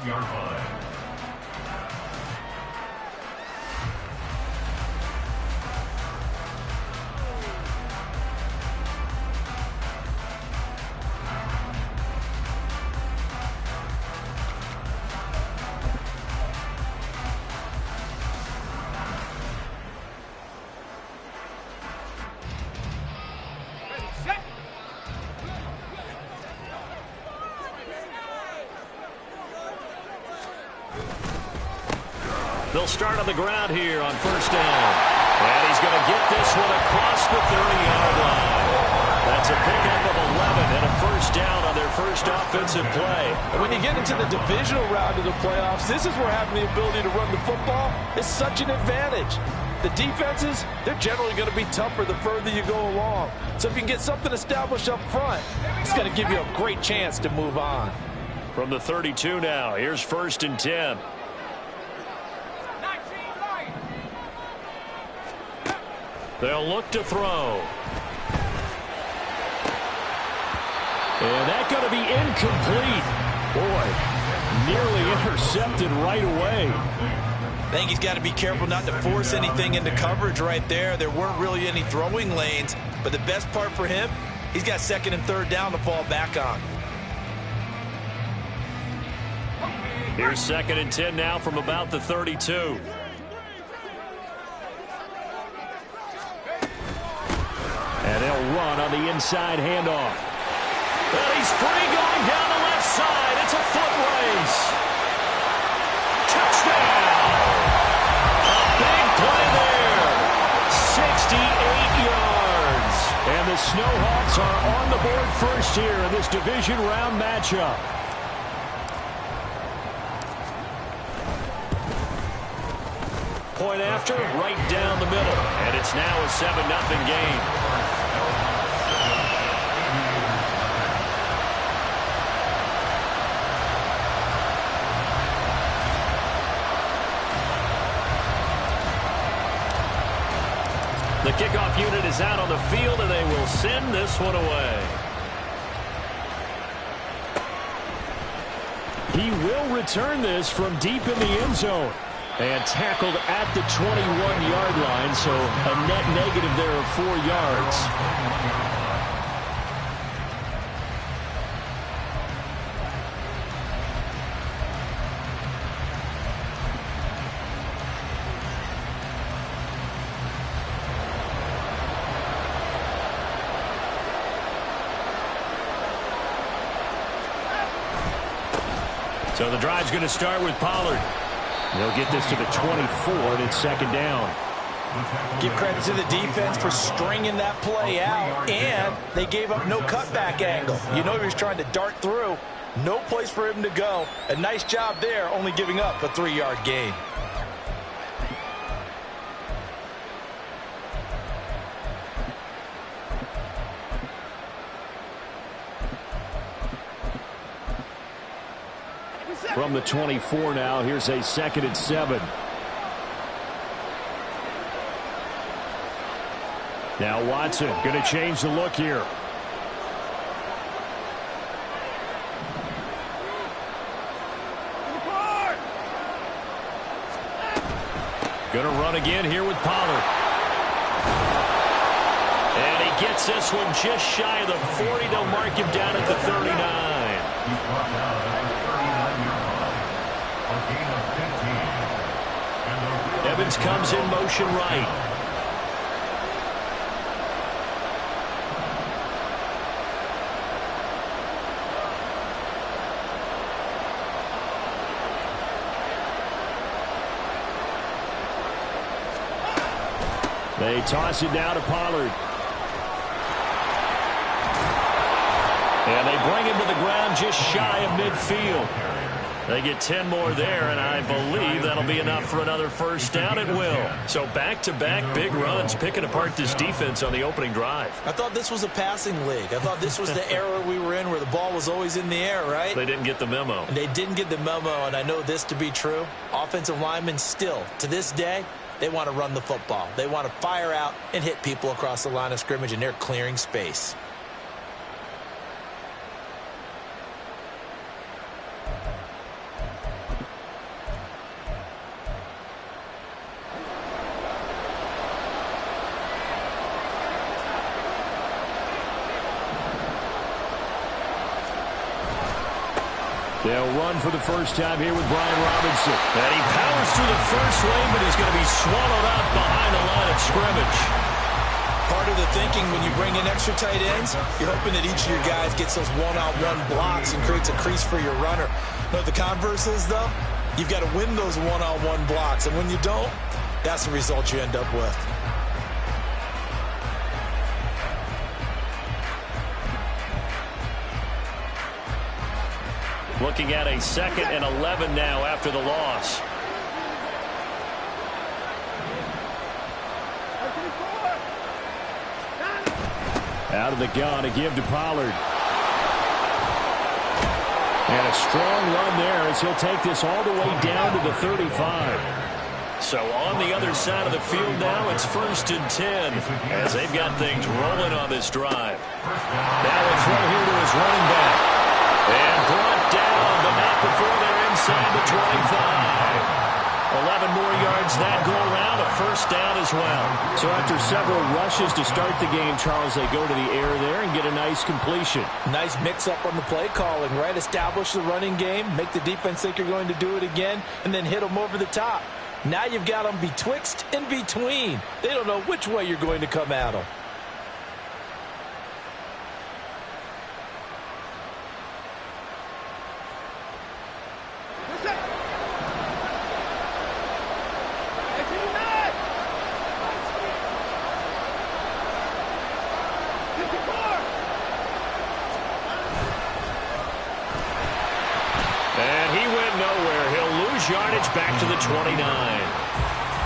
5-yard line. They'll start on the ground here on first down. And he's going to get this one across the 30-yard line. That's a pickup of 11 and a first down on their first offensive play. And when you get into the divisional round of the playoffs, this is where having the ability to run the football is such an advantage. The defenses, they're generally going to be tougher the further you go along. So if you can get something established up front, it's going to give you a great chance to move on. From the 32 now, here's first and 10. They'll look to throw. And that's going to be incomplete. Boy, nearly intercepted right away. I think he's got to be careful not to force anything into coverage right there. There weren't really any throwing lanes, but the best part for him, he's got second and third down to fall back on. Here's second and 10 now from about the 32. And they'll run on the inside handoff. And he's free going down the left side. It's a foot race. Touchdown! A big play there. 68 yards. And the Snowhawks are on the board first here in this division round matchup. Point after, right down the middle. And it's now a 7-0 game. The kickoff unit is out on the field, and they will send this one away. He will return this from deep in the end zone. And tackled at the 21-yard line, so a net negative there of 4 yards. So the drive's going to start with Pollard. They'll get this to the 24, and it's second down. Give credit to the defense for stringing that play out, and they gave up no cutback angle. You know he was trying to dart through. No place for him to go. A nice job there, only giving up a 3-yard gain. From the 24 now, here's a second and 7. Now Watson going to change the look here. Going to run again here with Pollard. And he gets this one just shy of the 40. They'll mark him down at the 39. Evans comes in motion right. They toss it down to Pollard. And they bring him to the ground just shy of midfield. They get 10 more there, and I believe that'll be enough for another first down. It will. So back-to-back big runs, picking apart this defense on the opening drive. I thought this was a passing league. I thought this was the era we were in where the ball was always in the air, right? They didn't get the memo. And they didn't get the memo, and I know this to be true. Offensive linemen still, to this day, they want to run the football. They want to fire out and hit people across the line of scrimmage, and they're clearing space. They'll run for the first time here with Brian Robinson. And he powers through the first wave, but he's going to be swallowed up behind the line of scrimmage. Part of the thinking when you bring in extra tight ends, you're hoping that each of your guys gets those one-on-one blocks and creates a crease for your runner. But the converse is, though, you've got to win those one-on-one blocks. And when you don't, that's the result you end up with. Looking at a 2nd and 11 now after the loss. Out of the gun, a give to Pollard. And a strong run there as he'll take this all the way down to the 35. So on the other side of the field now, it's 1st and 10 as they've got things rolling on this drive. Now a throw here to his running back. And brought down, but not before they're inside the 25. 11 more yards that go around, a 1st down as well. So after several rushes to start the game, Charles, they go to the air there and get a nice completion. Nice mix-up on the play calling, right? Establish the running game, make the defense think you're going to do it again, and then hit them over the top. Now you've got them betwixt and between. They don't know which way you're going to come at them. Yardage back to the 29.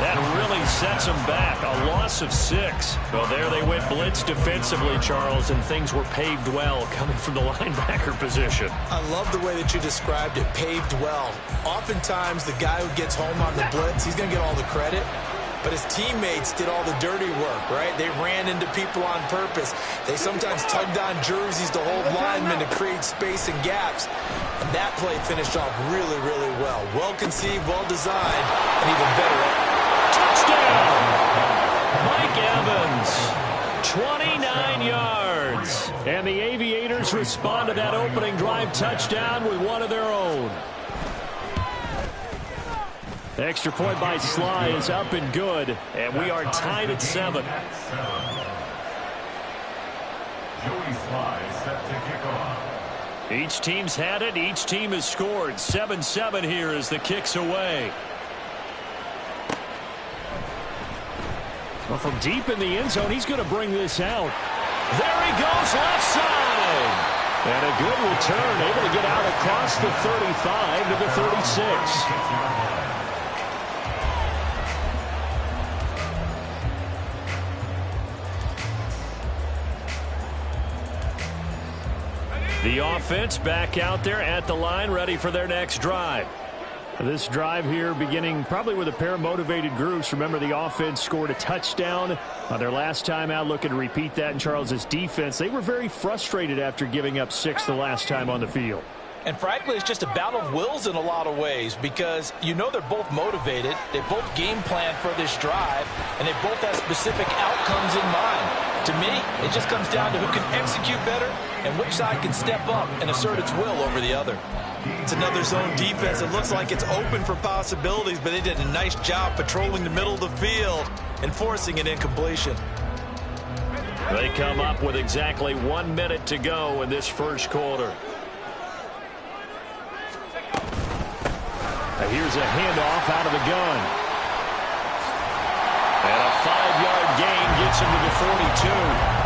That really sets them back. A loss of 6. Well, there they went blitz defensively, Charles, and things were paved well coming from the linebacker position. I love the way that you described it, paved well. Oftentimes, the guy who gets home on the blitz, he's going to get all the credit. But his teammates did all the dirty work, right? They ran into people on purpose. They sometimes tugged on jerseys to hold linemen to create space and gaps. And that play finished off really, really well. Well conceived, well designed, and even better. Touchdown! Mike Evans, 29 yards. And the Aviators respond to that opening drive touchdown with one of their own. The extra point by Sly is up and good, and we are tied at 7. Each team's had it. Each team has scored. 7-7 here as the kick's away. Well, from deep in the end zone, he's going to bring this out. There he goes, left side. And a good return, able to get out across the 35 to the 36. The offense back out there at the line, ready for their next drive. This drive here beginning probably with a pair of motivated groups. Remember, the offense scored a touchdown on their last time out, looking to repeat that in Charles's defense. They were very frustrated after giving up 6 the last time on the field. And frankly, it's just a battle of wills in a lot of ways because you know they're both motivated. They both game plan for this drive, and they both have specific outcomes in mind. To me, it just comes down to who can execute better and which side can step up and assert its will over the other. It's another zone defense. It looks like it's open for possibilities, but they did a nice job patrolling the middle of the field and forcing an incompletion. They come up with exactly 1 minute to go in this first quarter. Now here's a handoff out of the gun. And a 5-yard gain gets him to the 42.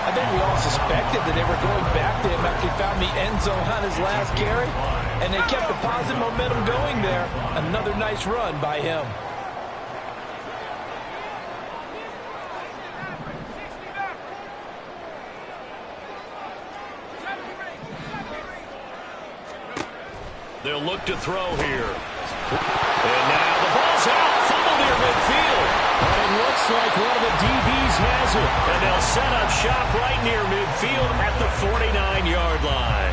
I think we all suspected that they were going back to him after he found the end zone on his last carry, and they kept the positive momentum going there. Another nice run by him. They'll look to throw here. And now the ball's out. Fumble near midfield. And it looks like one of the DBs has it. And they'll set up shop right near midfield at the 49-yard line.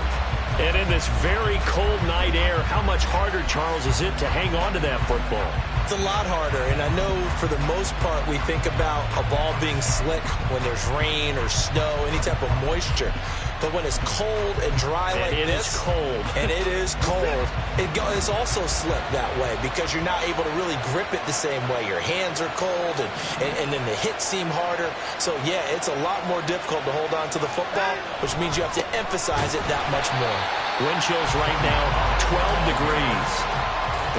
And in this very cold night air, how much harder, Charles, is it to hang on to that football? It's a lot harder, and I know for the most part we think about a ball being slick when there's rain or snow, any type of moisture. But when it's cold and dry like this, it is cold. And it is cold, it's also slick that way because you're not able to really grip it the same way. Your hands are cold, and then the hits seem harder. So, yeah, it's a lot more difficult to hold on to the football, which means you have to emphasize it that much more. Wind chills right now, 12 degrees.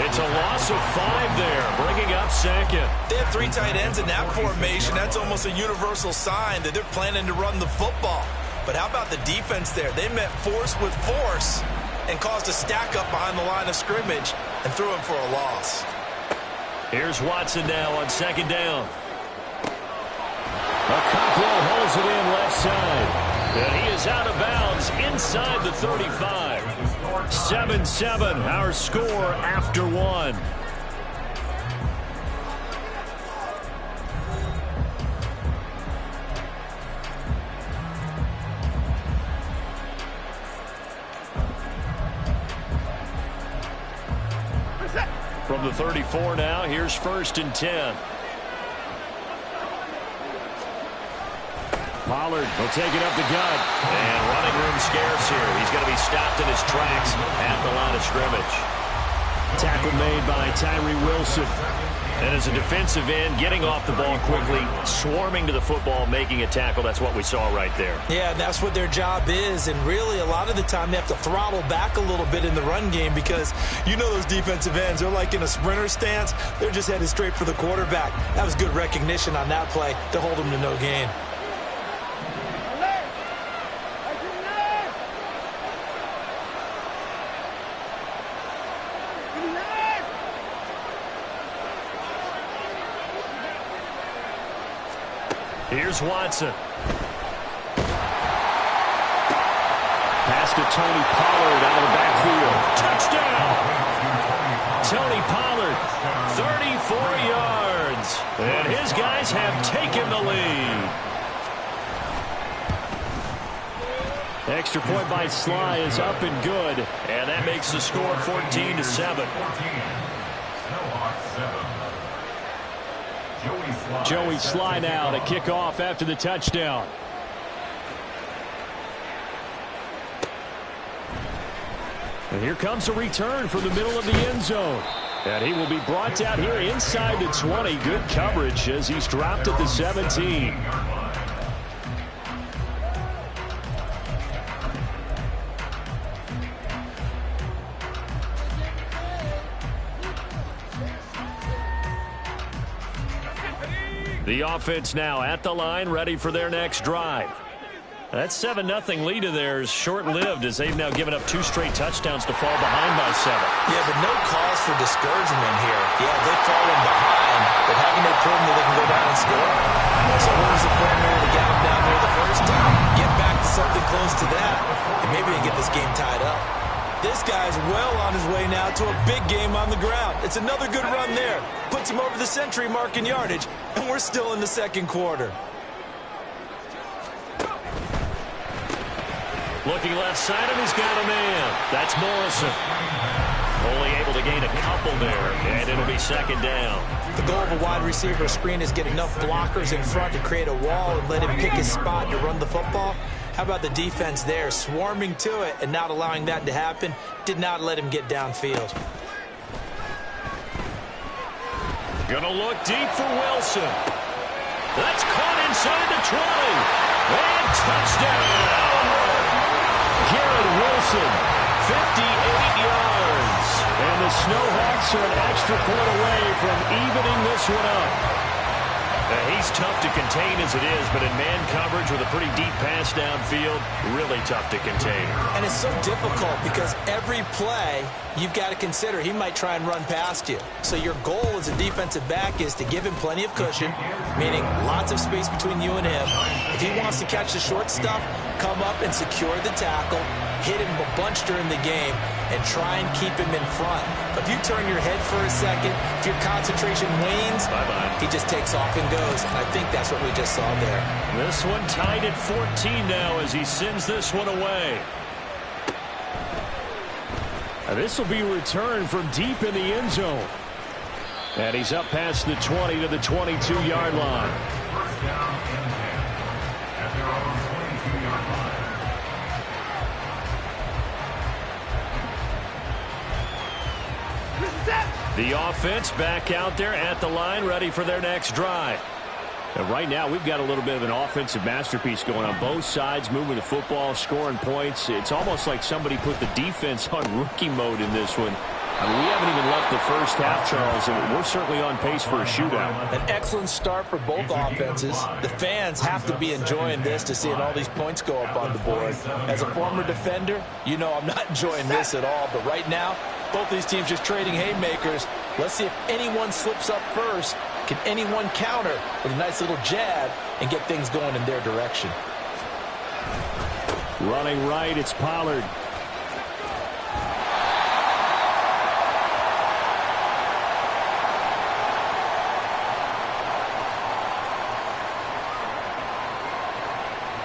It's a loss of 5 there, bringing up second. They have 3 tight ends in that formation. That's almost a universal sign that they're planning to run the football. But how about the defense there? They met force with force and caused a stack up behind the line of scrimmage and threw him for a loss. Here's Watson now on second down. Okakwo holds it in left side. And he is out of bounds inside the 35. 7-7, our score after 1. From the 34 now, here's 1st and 10. Pollard will take it up the gut. And running room scarce here. He's going to be stopped in his tracks at the line of scrimmage. Tackle made by Tyree Wilson. And as a defensive end, getting off the ball quickly, swarming to the football, making a tackle. That's what we saw right there. Yeah, that's what their job is. And really, a lot of the time, they have to throttle back a little bit in the run game because you know those defensive ends, they're like in a sprinter stance. They're just headed straight for the quarterback. That was good recognition on that play to hold them to no gain. Here's Watson. Pass to Tony Pollard out of the backfield. Touchdown! Tony Pollard, 34 yards. And his guys have taken the lead. Extra point by Sly is up and good. And that makes the score 14-7. Joey Sly now to kick off after the touchdown. And here comes a return from the middle of the end zone. And he will be brought down here inside the 20. Good coverage as he's dropped at the 17. The offense now at the line, ready for their next drive. That 7-0 lead of theirs short-lived as they've now given up 2 straight touchdowns to fall behind by 7. Yeah, but no cause for discouragement here. Yeah, they've fallen behind, but haven't they proven that they can go down and score? So what was the formula to get them down there the first time? Get back to something close to that, and maybe they get this game tied up. This guy's well on his way now to a big game on the ground. It's another good run there. Puts him over the century mark in yardage, and we're still in the second quarter. Looking left side, and he's got a man. That's Morrison. Only able to gain a couple there, and it'll be second down. The goal of a wide receiver screen is get enough blockers in front to create a wall and let him pick his spot to run the football. How about the defense there, swarming to it and not allowing that to happen? Did not let him get downfield. Gonna look deep for Wilson. That's caught inside the 20. And touchdown! Garrett Wilson, 58 yards. And the Snowhawks are an extra point away from evening this one up. He's tough to contain as it is, but in man coverage with a pretty deep pass downfield, really tough to contain. And it's so difficult because every play you've got to consider he might try and run past you. So your goal as a defensive back is to give him plenty of cushion, meaning lots of space between you and him. If he wants to catch the short stuff, come up and secure the tackle, hit him a bunch during the game, and try and keep him in front. But if you turn your head for a second, if your concentration wanes, he just takes off and goes. And I think that's what we just saw there. This one tied at 14 now as he sends this one away. This will be a return from deep in the end zone. And he's up past the 20 to the 22-yard line. First down and 10 at their own 22-yard line. The offense back out there at the line, ready for their next drive. And right now, we've got a little bit of an offensive masterpiece going on both sides, moving the football, scoring points. It's almost like somebody put the defense on rookie mode in this one. I mean, we haven't even left the first half, Charles, and we're certainly on pace for a shootout. An excellent start for both offenses. The fans have to be enjoying this to seeing all these points go up on the board. As a former defender, you know I'm not enjoying this at all. But right now, both these teams just trading haymakers. Let's see if anyone slips up first. Can anyone counter with a nice little jab and get things going in their direction? Running right, it's Pollard.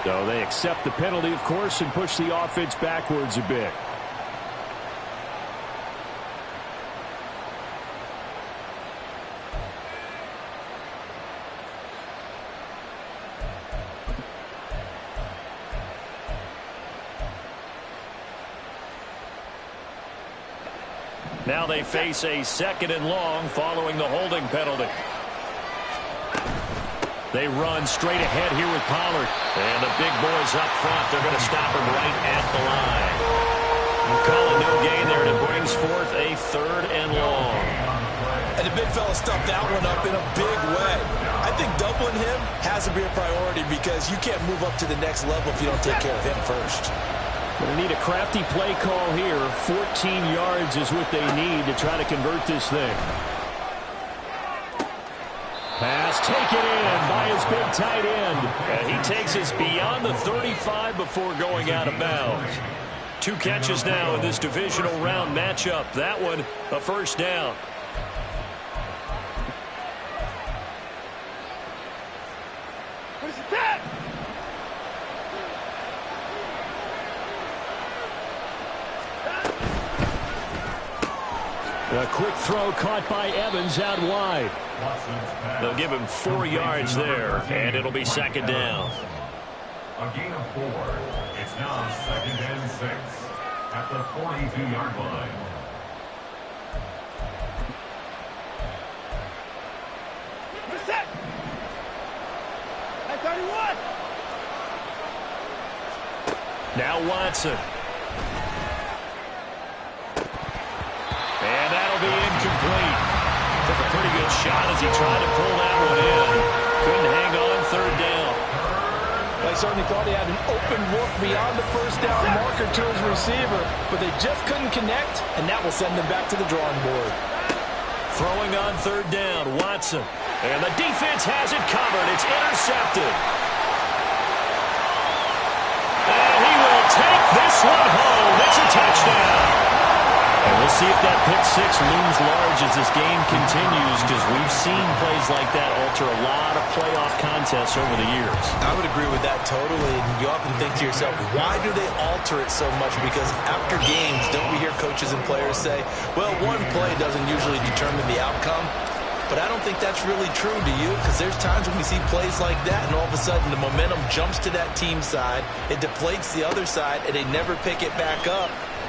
So they accept the penalty, of course, and push the offense backwards a bit. Now they face a 2nd and long following the holding penalty. They run straight ahead here with Pollard. And the big boys up front, they're going to stop him right at the line. Call it no gain there, and it brings forth a 3rd and long. And the big fella stuffed that one up in a big way. I think doubling him has to be a priority because you can't move up to the next level if you don't take care of him first. Going to need a crafty play call here. 14 yards is what they need to try to convert this thing. Pass taken in by his big tight end. And he takes us beyond the 35 before going out of bounds. 2 catches now in this divisional round matchup. That one, a first down. A quick throw caught by Evans out wide. They'll give him 4 yards there, and it'll be 2nd down. A gain of 4. It's now 2nd and 6 at the 42-yard line. Set. At 31. Now Watson. And that'll be incomplete. Took a pretty good shot as he tried to pull that one in. Couldn't hang on 3rd down. They certainly thought he had an open look beyond the first down marker to his receiver, but they just couldn't connect, and that will send them back to the drawing board. Throwing on 3rd down, Watson. And the defense has it covered. It's intercepted. And he will take this one home. It's a touchdown. And we'll see if that pick 6 looms large as this game continues, because we've seen plays like that alter a lot of playoff contests over the years. I would agree with that totally. And you often think to yourself, why do they alter it so much? Because after games, don't we hear coaches and players say, well, one play doesn't usually determine the outcome? But I don't think that's really true, do you? Because there's times when we see plays like that, and all of a sudden the momentum jumps to that team side, it deflates the other side, and they never pick it back up.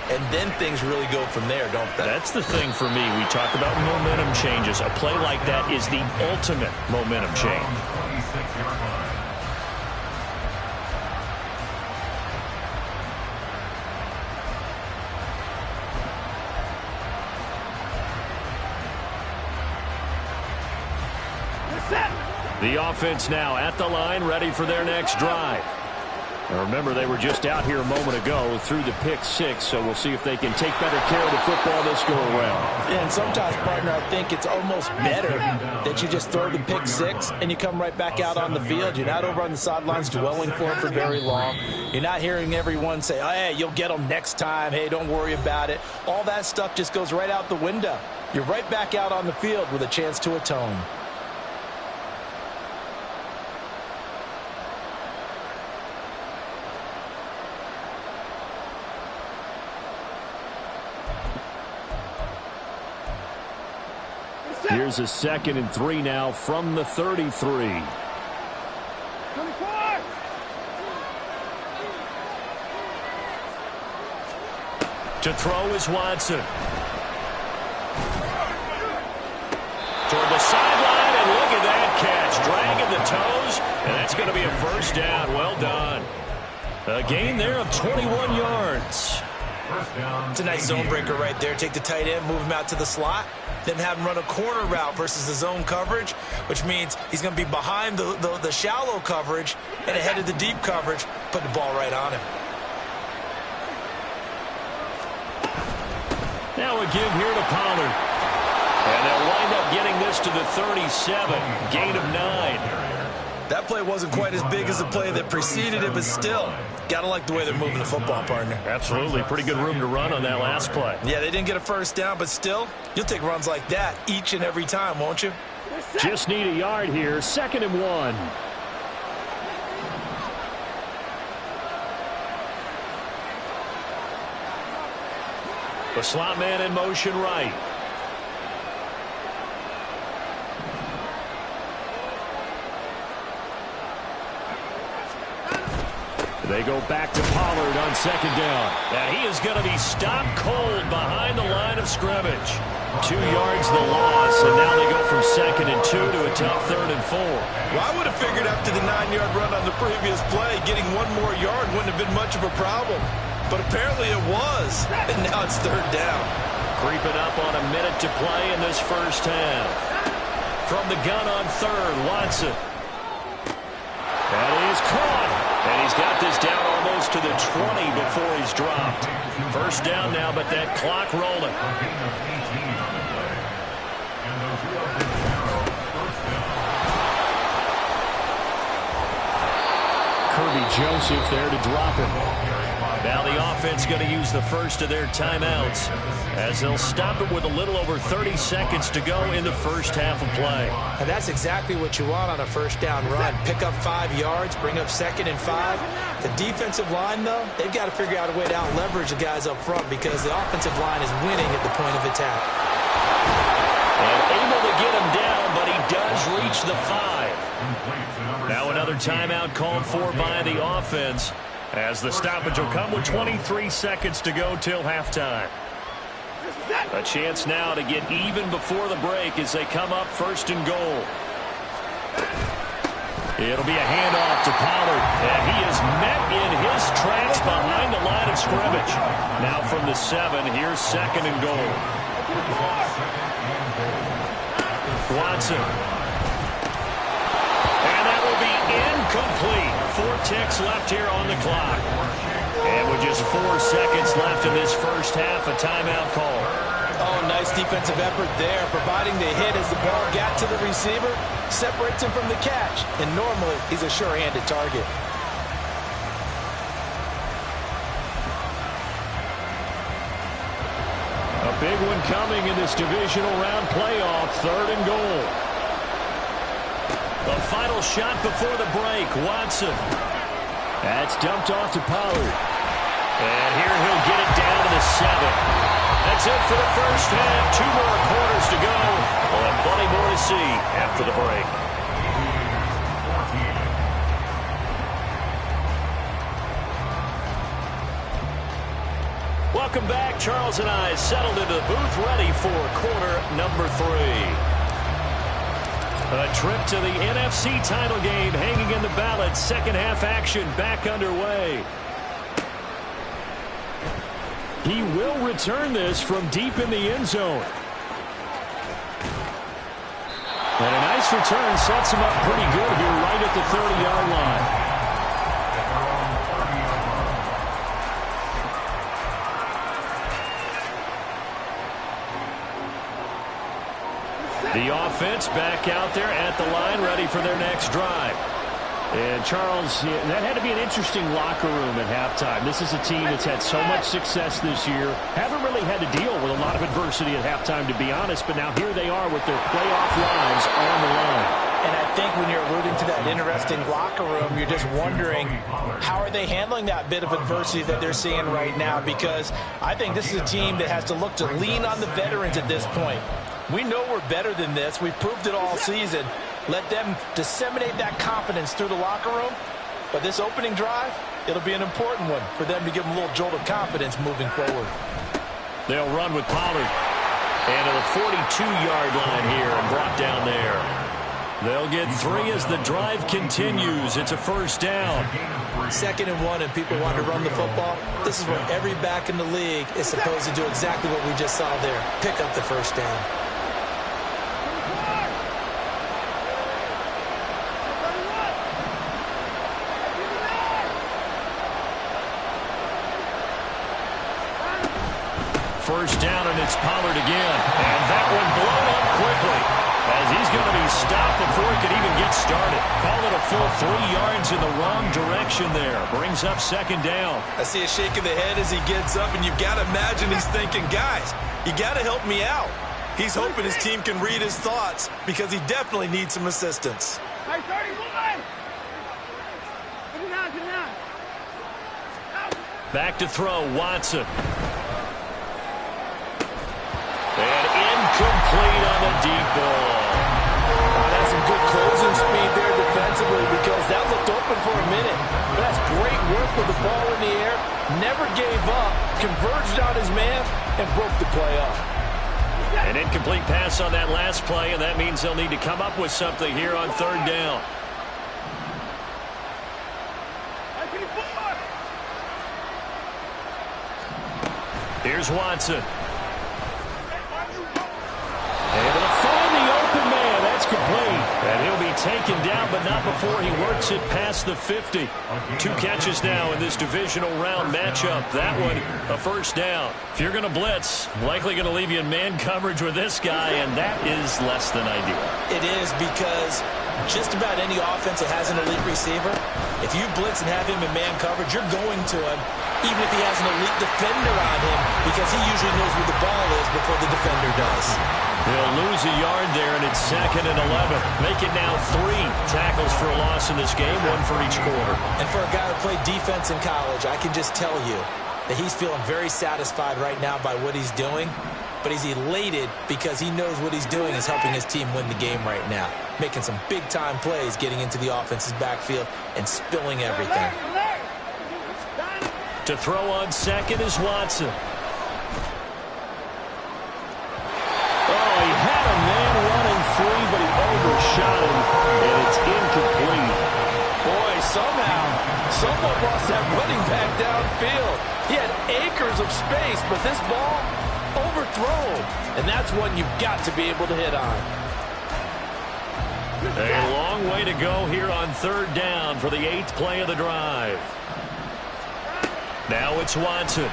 And then things really go from there, don't they? That's the thing for me. We talk about momentum changes. A play like that is the ultimate momentum change. 26-yard line. The offense now at the line, ready for their next drive. Now remember, they were just out here a moment ago through the pick 6, so we'll see if they can take better care of the football this go around. Yeah, and sometimes, partner, I think it's almost better that you just throw the pick 6 and you come right back out on the field. You're not over on the sidelines dwelling for it for very long. You're not hearing everyone say, oh, hey, you'll get them next time. Hey, don't worry about it. All that stuff just goes right out the window. You're right back out on the field with a chance to atone. Here's a 2nd and 3 now from the 33. To throw is Watson. Toward the sideline, and look at that catch. Dragging the toes, and that's going to be a first down. Well done. A gain there of 21 yards. It's a nice zone breaker right there. Take the tight end, move him out to the slot, then have him run a corner route versus the zone coverage, which means he's going to be behind the shallow coverage and ahead of the deep coverage, put the ball right on him. Now a give here to Pollard. And they'll wind up getting this to the 37. Gain of 9. That play wasn't quite as big as the play that preceded it, but still, got to like the way they're moving the football, partner. Absolutely. Pretty good room to run on that last play. Yeah, they didn't get a first down, but still, you'll take runs like that each and every time, won't you? Just need a yard here. 2nd and 1. The slot man in motion right. They go back to Pollard on 2nd down. And he is going to be stopped cold behind the line of scrimmage. 2 yards the loss, and now they go from 2nd and 2 to a tough 3rd and 4. Well, I would have figured after the 9-yard run on the previous play, getting one more yard wouldn't have been much of a problem. But apparently it was, and now it's 3rd down. Creeping up on a minute to play in this first half. From the gun on 3rd, Watson. And he's caught. And he's got this down almost to the 20 before he's dropped. First down now, but that clock rolling. Kirby Joseph there to drop him. Now the offense going to use the first of their timeouts as they'll stop it with a little over 30 seconds to go in the first half of play. And that's exactly what you want on a first down run. Pick up 5 yards, bring up 2nd and 5. The defensive line, though, they've got to figure out a way to out-leverage the guys up front because the offensive line is winning at the point of attack. And able to get him down, but he does reach the 5. Now another timeout called for by the offense, as the stoppage will come with 23 seconds to go till halftime. A chance now to get even before the break as they come up 1st and goal. It'll be a handoff to Pollard, and he is met in his tracks behind the line of scrimmage. Now from the 7, here's 2nd and goal. Watson. And that will be incomplete. 4 ticks left here on the clock. And with just 4 seconds left in this first half, a timeout call. Oh, nice defensive effort there, providing the hit as the ball got to the receiver, separates him from the catch, and normally he's a sure-handed target. A big one coming in this divisional round playoff, 3rd and goal. The final shot before the break, Watson. That's dumped off to Pollard. And here he'll get it down to the 7. That's it for the first half. 2 more quarters to go. We'll have plenty more to see after the break. Welcome back. Charles and I settled into the booth ready for quarter number 3. A trip to the NFC title game hanging in the balance. Second half action back underway. He will return this from deep in the end zone. And a nice return sets him up pretty good here right at the 30-yard line. The offense back out there at the line, ready for their next drive. And, Charles, that had to be an interesting locker room at halftime. This is a team that's had so much success this year. Haven't really had to deal with a lot of adversity at halftime, to be honest. But now here they are with their playoff lives on the line. And I think when you're alluding to that interesting locker room, you're just wondering, how are they handling that bit of adversity that they're seeing right now? Because I think this is a team that has to look to lean on the veterans at this point. We know we're better than this. We've proved it all season. Let them disseminate that confidence through the locker room. But this opening drive, it'll be an important one for them to give them a little jolt of confidence moving forward. They'll run with Pollard. And to the 42-yard line here and brought down there. They'll get 3 as the drive continues. It's a first down. 2nd and 1, and people want to run the football. This is where every back in the league is supposed to do exactly what we just saw there. Pick up the first down. First down, and it's Pollard again. And that one blown up quickly, as he's going to be stopped before he could even get started. Call it a full 3 yards in the wrong direction there. Brings up 2nd down. I see a shake of the head as he gets up, and you've got to imagine he's thinking, guys, you got to help me out. He's hoping his team can read his thoughts because he definitely needs some assistance. Hey, 31! Get it down. Back to throw, Watson. And incomplete on the deep ball. That's some good closing speed there defensively because that looked open for a minute. But that's great work with the ball in the air. Never gave up, converged on his man, and broke the play up. An incomplete pass on that last play, and that means they'll need to come up with something here on 3rd down. Here's Watson. Able to find the open man. That's complete. And he'll be taken down, but not before he works it past the 50. 2 catches now in this divisional round matchup. That one, a first down. If you're going to blitz, likely going to leave you in man coverage with this guy, and that is less than ideal. It is because just about any offense that has an elite receiver, if you blitz and have him in man coverage, you're going to him, even if he has an elite defender on him, because he usually knows where the ball is before the defender does. They'll lose a yard there, and it's 2nd and 11. Make it now 3 tackles for a loss in this game, 1 for each quarter. And for a guy who played defense in college, I can just tell you that he's feeling very satisfied right now by what he's doing, but he's elated because he knows what he's doing is helping his team win the game right now, making some big-time plays, getting into the offense's backfield and spilling everything. To throw on 2nd is Watson. Oh, he had a man running free, but he overshot him, and it's incomplete. Boy, somehow, someone lost that running back downfield. He had acres of space, but this ball overthrown, and that's one you've got to be able to hit on. A long way to go here on 3rd down for the 8th play of the drive. Now it's Watson.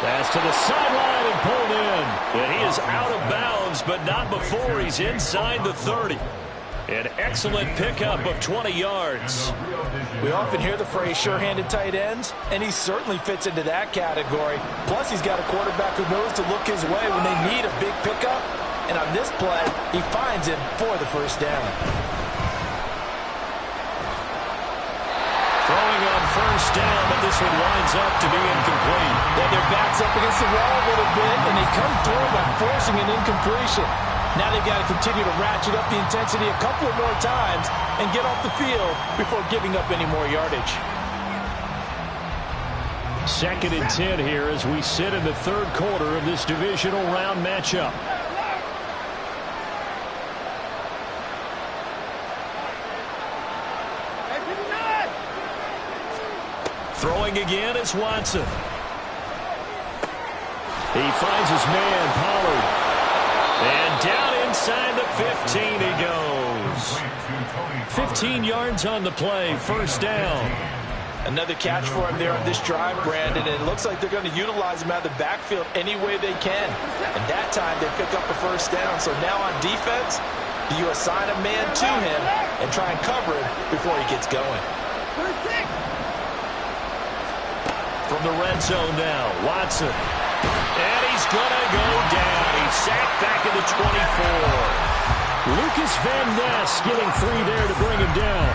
Pass to the sideline and pulled in. And he is out of bounds, but not before he's inside the 30. An excellent pickup of 20 yards. We often hear the phrase sure-handed tight ends, and he certainly fits into that category. Plus, he's got a quarterback who knows to look his way when they need a big pickup. And on this play, he finds him for the first down. Throwing on first down, but this one winds up to be incomplete. Yeah, their back's up against the wall a little bit, and they come through by forcing an incompletion. Now they've got to continue to ratchet up the intensity a couple of more times and get off the field before giving up any more yardage. 2nd and 10 here as we sit in the 3rd quarter of this divisional round matchup. Throwing again is Watson. He finds his man, Pollard. And down inside the 15 he goes. 15 yards on the play, first down. Another catch for him there on this drive, Brandon, and it looks like they're going to utilize him out of the backfield any way they can. And that time they pick up a first down. So now on defense, do you assign a man to him and try and cover him before he gets going? From the red zone now, Watson. And he's going to go down. He's sacked back at the 24. Lucas Van Ness getting free there to bring him down.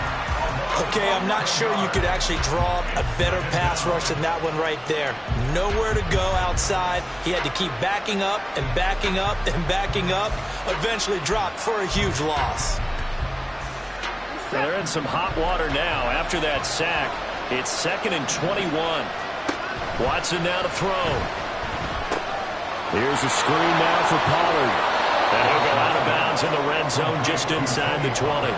Okay, I'm not sure you could actually draw up a better pass rush than that one right there. Nowhere to go outside. He had to keep backing up and backing up and backing up. Eventually dropped for a huge loss. Well, they're in some hot water now after that sack. It's 2nd and 21. Watson now to throw. Here's a screen now for Pollard. And he'll go out of bounds in the red zone just inside the 20.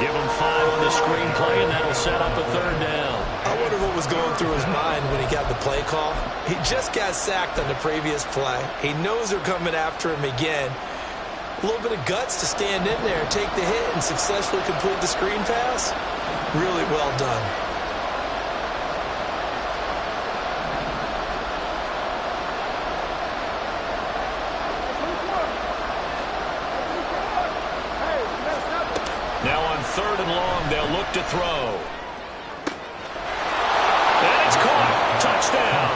Give him 5 on the screen play, and that'll set up a 3rd down. I wonder what was going through his mind when he got the play call. He just got sacked on the previous play. He knows they're coming after him again. A little bit of guts to stand in there and take the hit and successfully complete the screen pass. Really well done. Now on 3rd and long, they'll look to throw. And it's caught. Touchdown.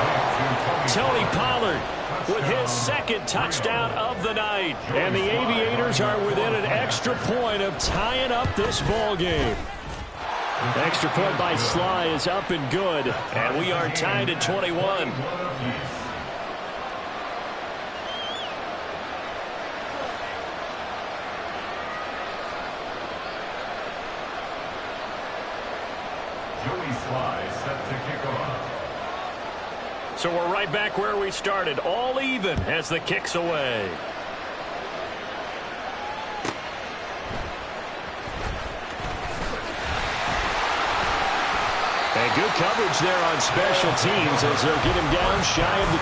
Tony Pollard with his 2nd touchdown of the night. And the Aviators are within an extra point of tying up this ball game. Extra point by Sly is up and good. And we are tied at 21. So we're right back where we started, all even as the kick's away. And good coverage there on special teams as they'll get him down shy of the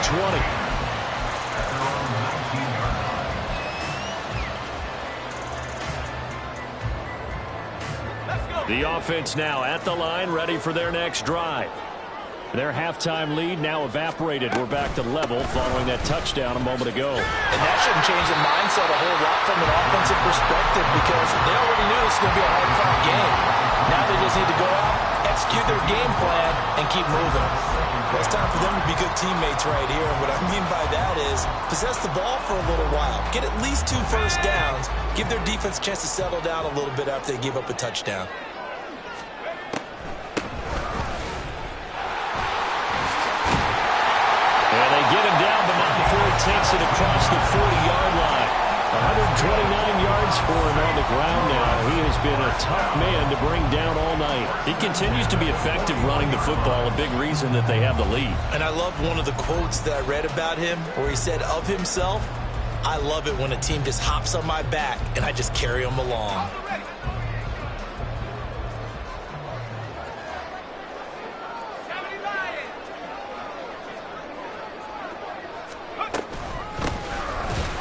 20. The offense now at the line, ready for their next drive. Their halftime lead now evaporated. We're back to level following that touchdown a moment ago. And that shouldn't change the mindset a whole lot from an offensive perspective because they already knew this was going to be a hard-fought game. Now they just need to go out, execute their game plan, and keep moving. Well, it's time for them to be good teammates right here. And what I mean by that is possess the ball for a little while. Get at least 2 first downs. Give their defense a chance to settle down a little bit after they give up a touchdown. And they get him down, but not before he takes it across the 40-yard line. 129 yards for him on the ground now. He has been a tough man to bring down all night. He continues to be effective running the football, a big reason that they have the lead. And I love one of the quotes that I read about him where he said of himself, I love it when a team just hops on my back and I just carry them along.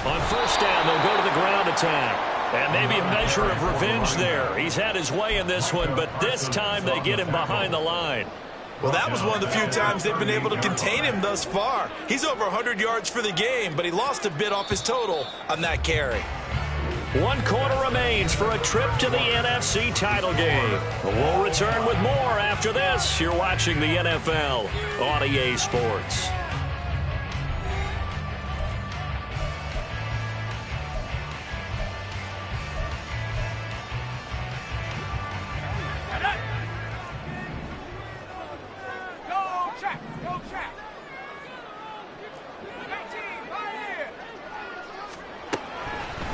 On 1st down, they'll go to the ground attack. And maybe a measure of revenge there. He's had his way in this one, but this time they get him behind the line. Well, that was one of the few times they've been able to contain him thus far. He's over 100 yards for the game, but he lost a bit off his total on that carry. 1 quarter remains for a trip to the NFC title game. We'll return with more after this. You're watching the NFL on EA Sports.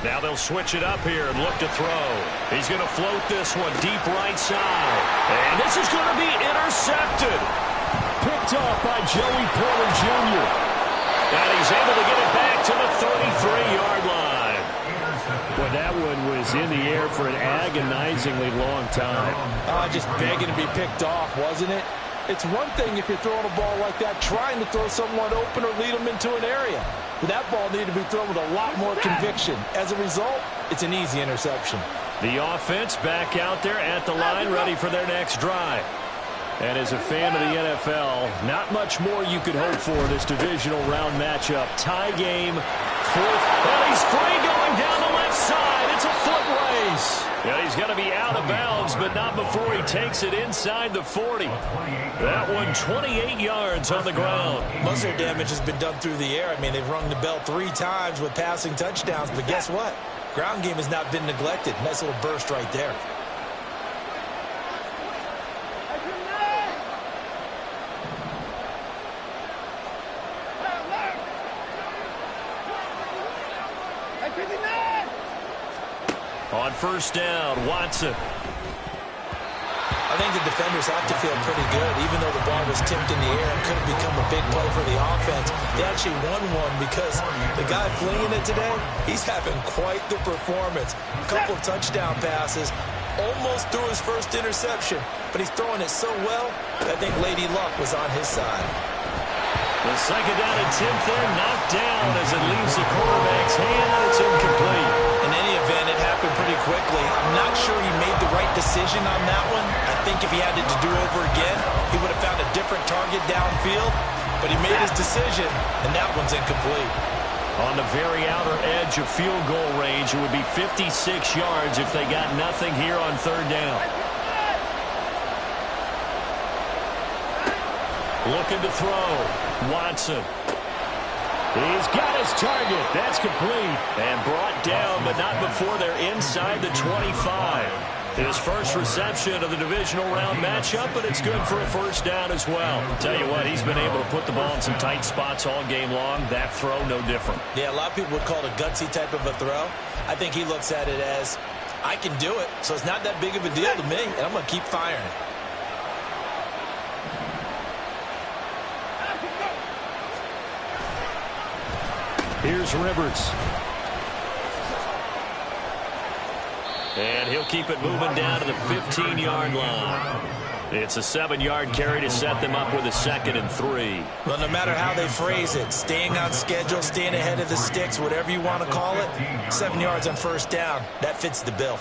Now they'll switch it up here and look to throw. He's going to float this one deep right side. And this is going to be intercepted. Picked off by Joey Porter Jr. And he's able to get it back to the 33-yard line. Boy, that one was in the air for an agonizingly long time. Just begging to be picked off, wasn't it? It's one thing if you're throwing a ball like that, trying to throw someone open or lead them into an area. But that ball needed to be thrown with a lot more conviction. As a result, it's an easy interception. The offense back out there at the line, ready for their next drive. And as a fan of the NFL, not much more you could hope for this divisional round matchup. Tie game, 4th. And he's free going down the left side. It's a foot race. Yeah, he's going to be out of bounds, but not before he takes it inside the 40. That one 28 yards on the ground. Most of their damage has been done through the air. I mean, they've rung the bell 3 times with passing touchdowns, but guess what? Ground game has not been neglected. Nice little burst right there. On first down, Watson. I think the defenders have to feel pretty good. Even though the ball was tipped in the air and could have become a big play for the offense, they actually won one because the guy flinging it today, he's having quite the performance. A couple of touchdown passes, almost threw his first interception, but he's throwing it so well, I think Lady Luck was on his side. The second down attempt there knocked down as it leaves the quarterback's hand, and it's incomplete. In any event, it happened pretty quickly. I'm not sure he made the right decision on that one. I think if he had it to do over again, he would have found a different target downfield, but he made his decision, and that one's incomplete. On the very outer edge of field goal range, it would be 56 yards if they got nothing here on third down. Looking to throw. Watson. He's got his target. That's complete. And brought down, but not before they're inside the 25. His first reception of the divisional round matchup, but it's good for a first down as well. Tell you what, he's been able to put the ball in some tight spots all game long. That throw, no different. Yeah, a lot of people would call it a gutsy type of a throw. I think he looks at it as, I can do it, so it's not that big of a deal to me, and I'm going to keep firing. Here's Rivers. And he'll keep it moving down to the 15-yard line. It's a 7-yard carry to set them up with a 2nd and 3. Well, no matter how they phrase it, staying on schedule, staying ahead of the sticks, whatever you want to call it, 7 yards on first down, that fits the bill.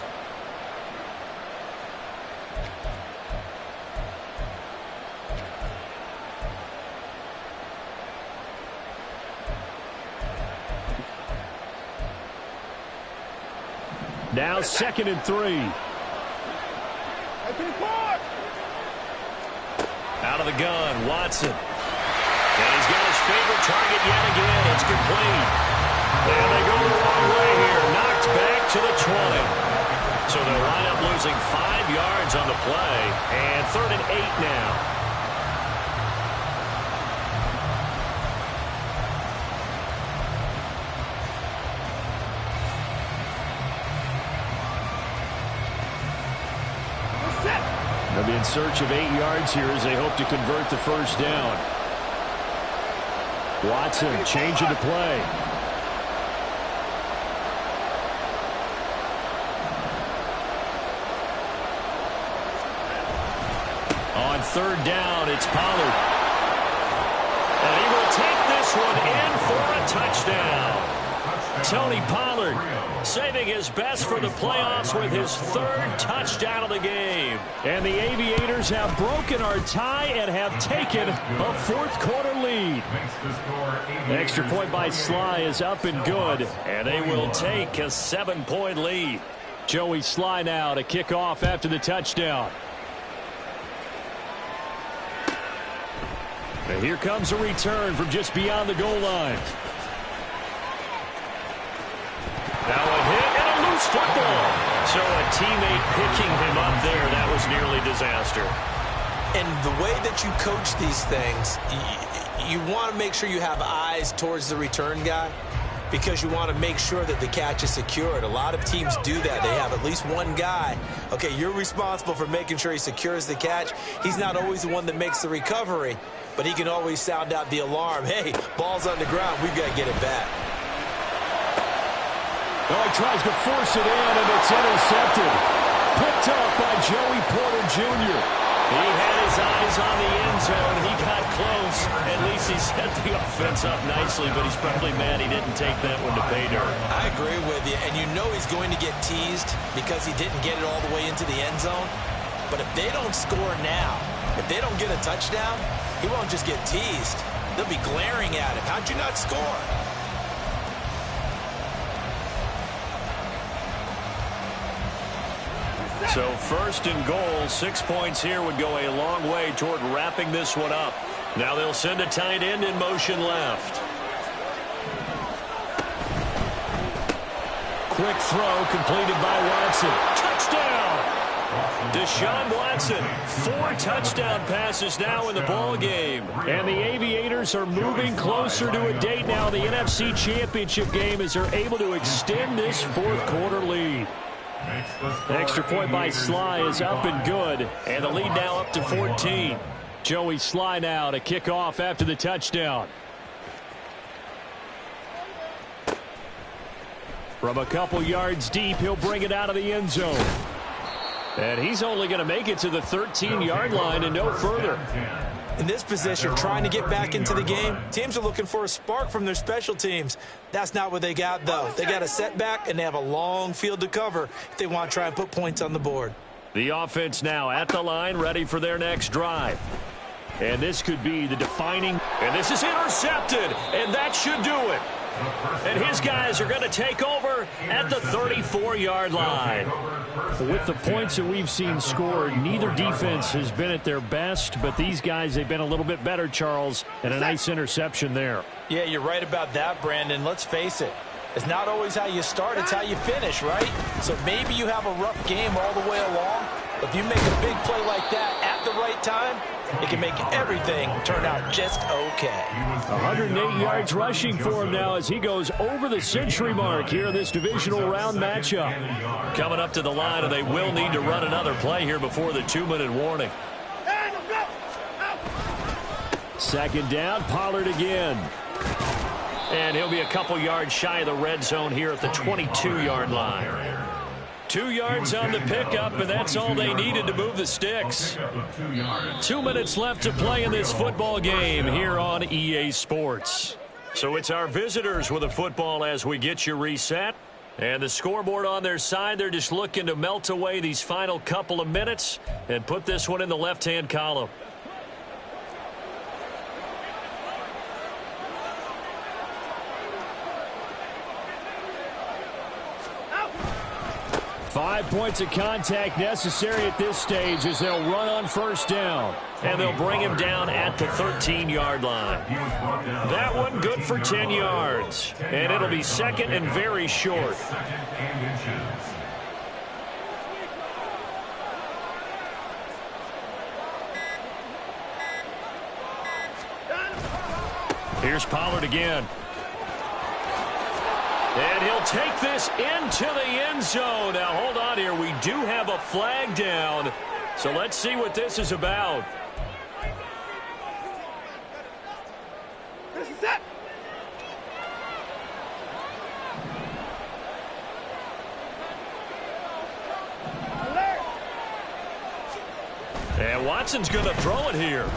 Now 2nd and 3. Out of the gun, Watson. And he's got his favorite target yet again. It's complete. And they go the wrong way here. Knocked back to the 20. So they'll line up losing 5 yards on the play. And 3rd and 8 now. They'll be in search of 8 yards here as they hope to convert the first down. Watson changing to play. On third down, it's Pollard. And he will take this one in for a touchdown. Tony Pollard saving his best for the playoffs with his 3rd touchdown of the game. And the Aviators have broken our tie and have taken a 4th quarter lead. Extra point by Sly is up and good, and they will take a 7-point lead. Joey Sly now to kick off after the touchdown. And here comes a return from just beyond the goal line. Now a hit and a loose football. So a teammate picking him up there, that was nearly disaster. And the way that you coach these things, you want to make sure you have eyes towards the return guy because you want to make sure that the catch is secured. A lot of teams do that. They have at least one guy. Okay, you're responsible for making sure he secures the catch. He's not always the one that makes the recovery, but he can always sound out the alarm. Hey, ball's on the ground. We've got to get it back. Oh, he tries to force it in, and it's intercepted. Picked up by Joey Porter Jr. He had his eyes on the end zone. He got close. At least he set the offense up nicely, but he's probably mad he didn't take that one to pay dirt. I agree with you, and you know he's going to get teased because he didn't get it all the way into the end zone. But if they don't score now, if they don't get a touchdown, he won't just get teased. They'll be glaring at him. How'd you not score? So 1st and goal, 6 points here would go a long way toward wrapping this one up. Now they'll send a tight end in motion left. Quick throw completed by Watson. Touchdown! Deshaun Watson, 4 touchdown passes now in the ball game. And the Aviators are moving closer to a date now in the NFC Championship game as they're able to extend this fourth-quarter lead. Extra point by Sly is up and good, and the lead now up to 14. Joey Sly now to kick off after the touchdown. From a couple yards deep, he'll bring it out of the end zone. And he's only going to make it to the 13-yard line and no further. In this position, trying to get back into the game, teams are looking for a spark from their special teams. That's not what they got, though. They got a setback, and they have a long field to cover if they want to try and put points on the board. The offense now at the line, ready for their next drive. And this could be the defining. And this is intercepted, and that should do it. And his guys are going to take over at the 34-yard line. With the points that we've seen scored, neither defense has been at their best, but these guys, they've been a little bit better, Charles, and a nice interception there. Yeah, you're right about that, Brandon. Let's face it. It's not always how you start, it's how you finish, right? So maybe you have a rough game all the way along. If you make a big play like that at the right time, it can make everything turn out just okay. 108 yards rushing for him now as he goes over the century mark here in this divisional round matchup. Coming up to the line, and they will need to run another play here before the 2-minute warning. Second down, Pollard again. And he'll be a couple yards shy of the red zone here at the 22-yard line. 2 yards on the pickup, and that's all they needed to move the sticks. 2 minutes left to play in this football game here on EA Sports. So it's our visitors with the football as we get you reset. And the scoreboard on their side, they're just looking to melt away these final couple of minutes and put this one in the left-hand column. 5 points of contact necessary at this stage as they'll run on first down. And they'll bring him down at the 13-yard line. That one good for 10 yards. And it'll be second and very short. Here's Pollard again. And he'll take this into the end zone. Now, hold on here. We do have a flag down. So let's see what this is about. This is it. Alert. And Watson's going to throw it here.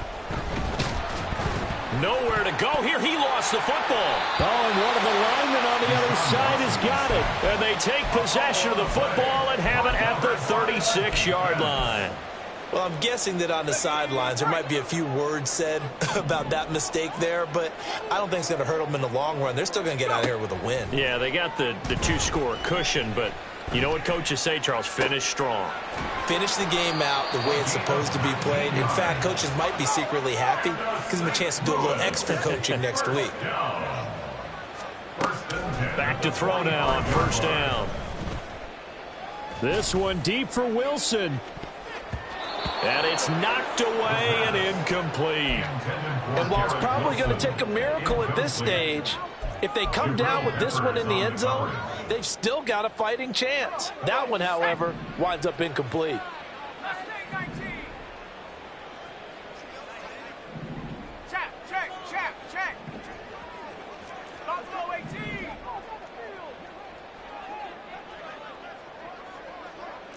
Nowhere to go here. He lost the football. Oh, and one of the linemen on the other side has got it. And they take possession of the football and have it at the 36-yard line. Well, I'm guessing that on the sidelines there might be a few words said about that mistake there, but I don't think it's going to hurt them in the long run. They're still going to get out of here with a win. Yeah, they got the two-score cushion, but you know what coaches say, Charles? Finish strong. Finish the game out the way it's supposed to be played. In fact, coaches might be secretly happy. Gives them a chance to do a little extra coaching next week. Back to throw now on first down. This one deep for Wilson. And it's knocked away and incomplete. And while it's probably going to take a miracle at this stage, if they come down with this one in the end zone, they've still got a fighting chance. That one, however, winds up incomplete. Check. Buffalo 18.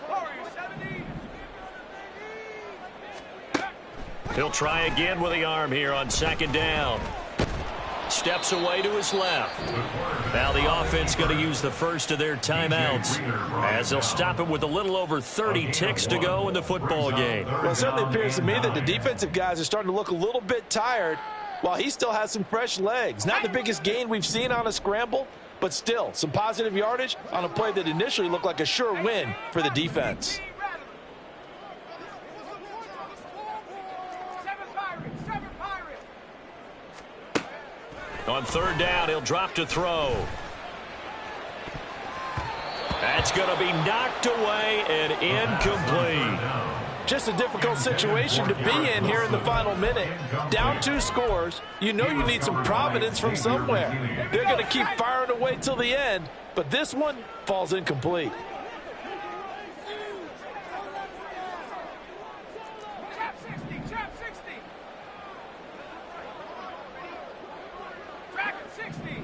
Warriors 70. He'll try again with the arm here on second down. Steps away to his left. Now the offense going to use the first of their timeouts as they'll stop it with a little over 30 ticks to go in the football game. Well, it certainly appears to me that the defensive guys are starting to look a little bit tired while he still has some fresh legs. Not the biggest gain we've seen on a scramble, but still some positive yardage on a play that initially looked like a sure win for the defense. On third down, he'll drop to throw. That's going to be knocked away and incomplete. Just a difficult situation to be in here in the final minute. Down 2 scores, you know you need some providence from somewhere. They're going to keep firing away till the end, but this one falls incomplete. Trap 60. Track 60.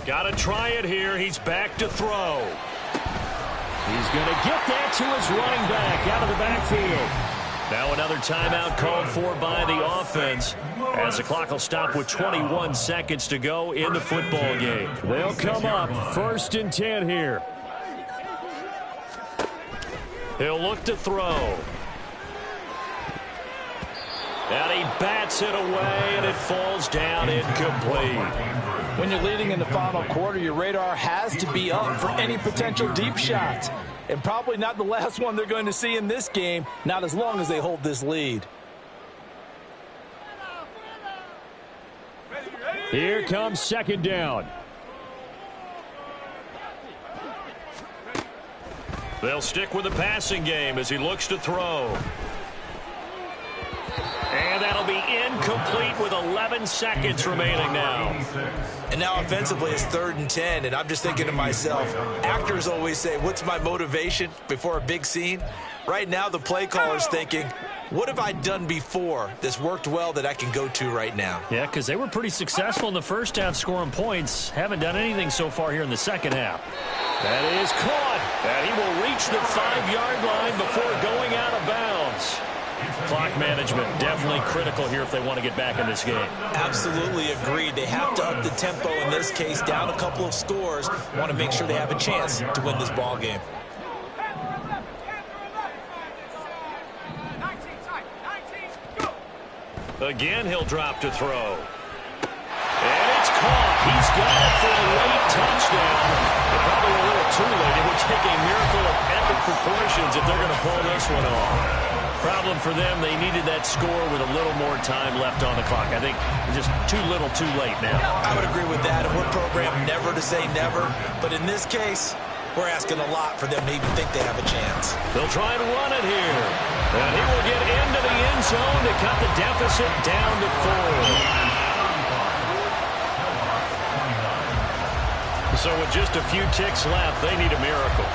Got to try it here. He's back to throw. He's going to get that to his running back out of the backfield. Now another timeout called for by the offense as the clock will stop with 21 seconds to go in the football game. They'll come up 1st and 10 here. He'll look to throw. And he bats it away, and it falls down incomplete. When you're leading in the final quarter, your radar has to be up for any potential deep shots. And probably not the last one they're going to see in this game, not as long as they hold this lead. Here comes 2nd down. They'll stick with the passing game as he looks to throw. And that'll be incomplete with 11 seconds remaining now. And now offensively it's 3rd and 10, and I'm just thinking to myself, actors always say, what's my motivation before a big scene? Right now the play caller's thinking, what have I done before that's worked well that I can go to right now? Yeah, because they were pretty successful in the first half scoring points. Haven't done anything so far here in the second half. That is caught. And he will reach the 5-yard line before going out of bounds. Clock management definitely critical here if they want to get back in this game. Absolutely agreed. They have to up the tempo in this case, down a couple of scores. Want to make sure they have a chance to win this ball game. Again, he'll drop to throw. And it's caught. He's got it for a late touchdown. But probably a little too late. It would take a miracle of epic proportions if they're going to pull this one off. Problem for them, they needed that score with a little more time left on the clock. I think just too little too late now. I would agree with that, and we're programmed never to say never. But in this case, we're asking a lot for them to even think they have a chance. They'll try and run it here. And he will get into the end zone to cut the deficit down to 4. So with just a few ticks left, they need a miracle.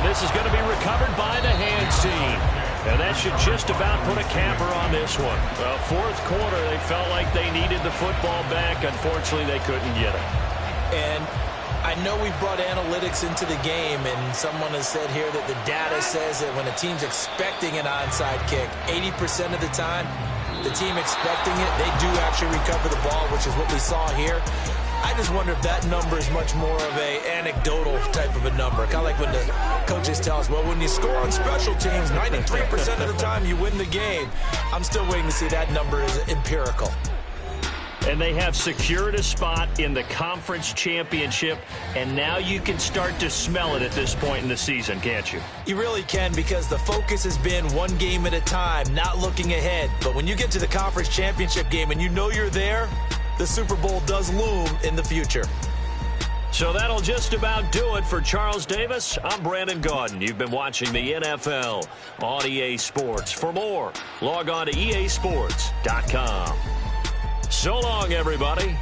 This is going to be recovered by the hands team. And that should just about put a capper on this one. Well, 4th quarter, they felt like they needed the football back. Unfortunately, they couldn't get it. And I know we brought analytics into the game, and someone has said here that the data says that when a team's expecting an onside kick, 80% of the time, the team expecting it, they do actually recover the ball, which is what we saw here. I just wonder if that number is much more of a anecdotal type of a number. Kind of like when the coaches tell us, well, when you score on special teams, 93% of the time you win the game. I'm still waiting to see that number is empirical. And they have secured a spot in the conference championship, and now you can start to smell it at this point in the season, can't you? You really can, because the focus has been one game at a time, not looking ahead. But when you get to the conference championship game and you know you're there, the Super Bowl does loom in the future. So that'll just about do it for Charles Davis. I'm Brandon Gaudin. You've been watching the NFL on EA Sports. For more, log on to easports.com. So long, everybody.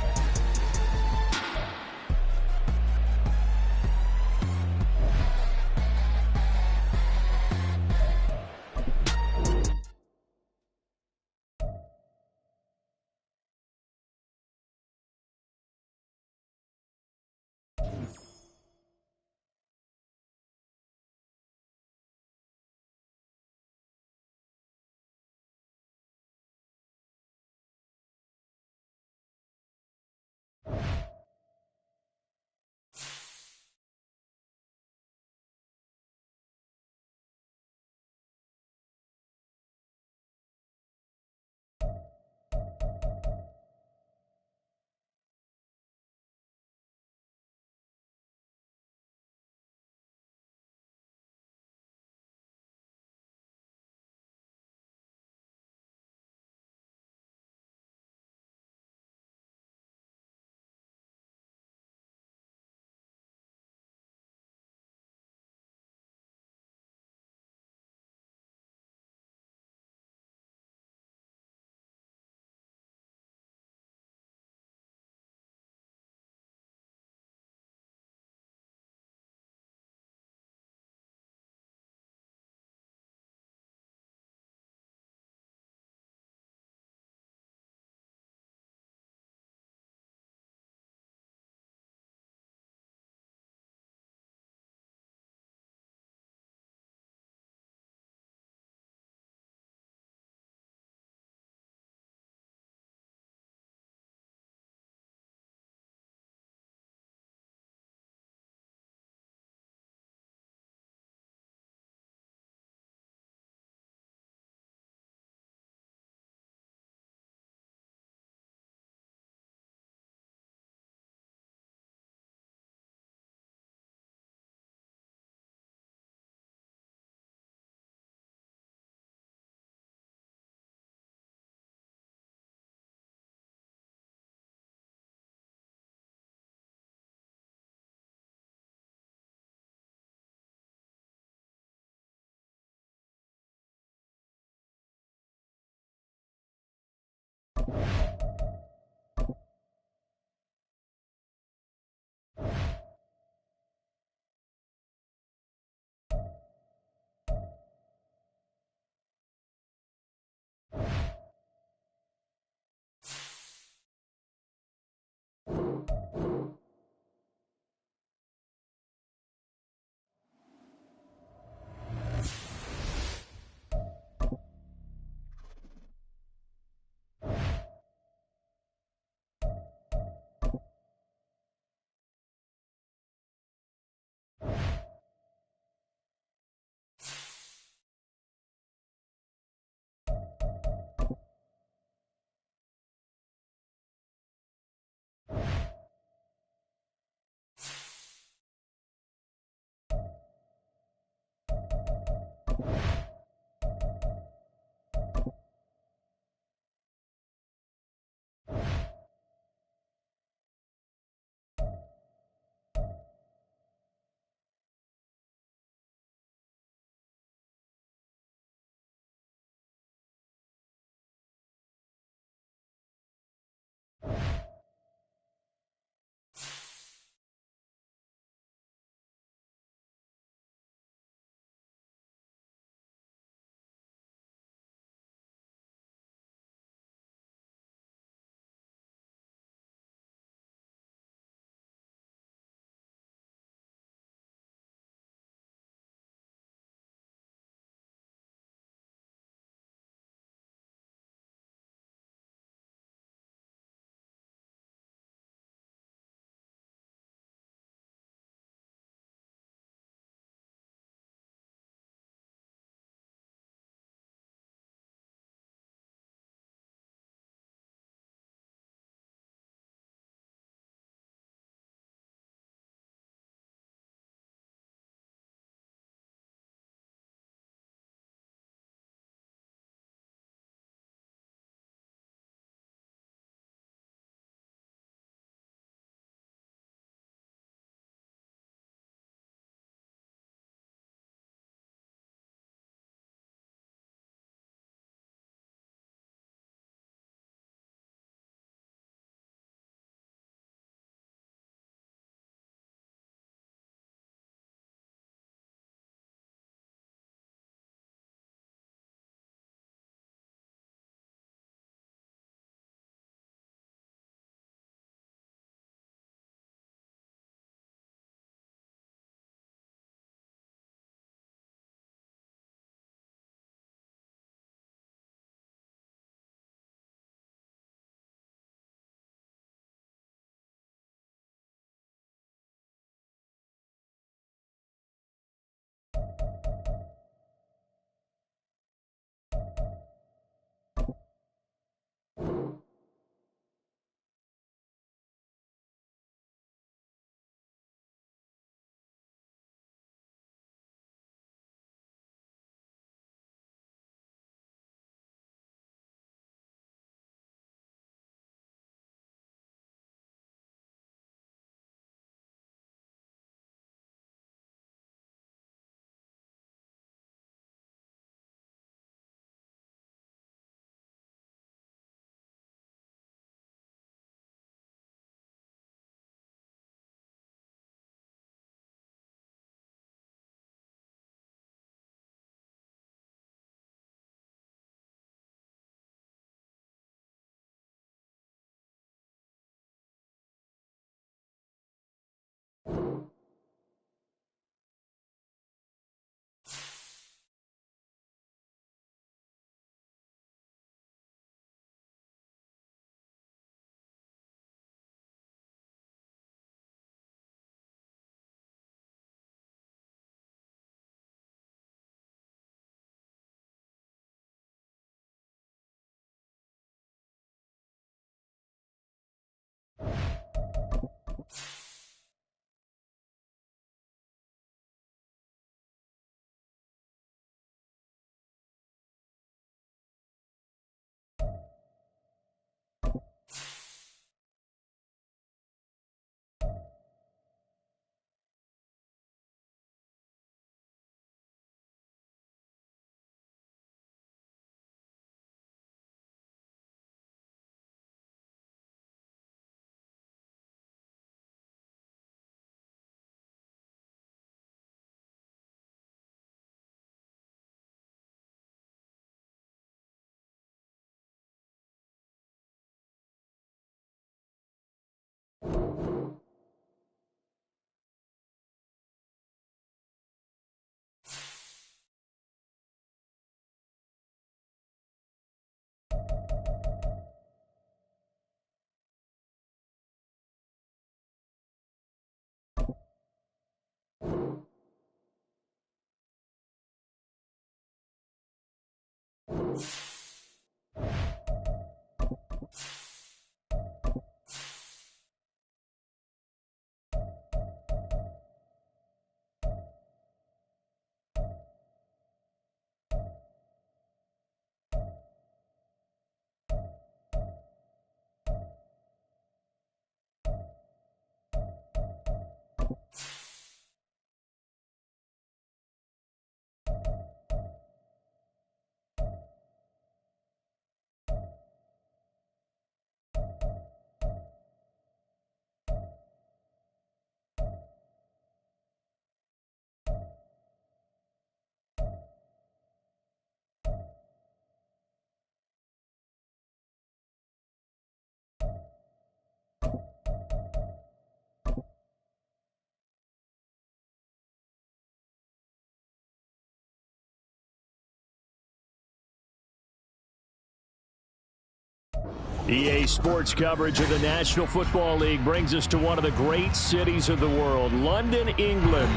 EA Sports coverage of the National Football League brings us to one of the great cities of the world, London, England.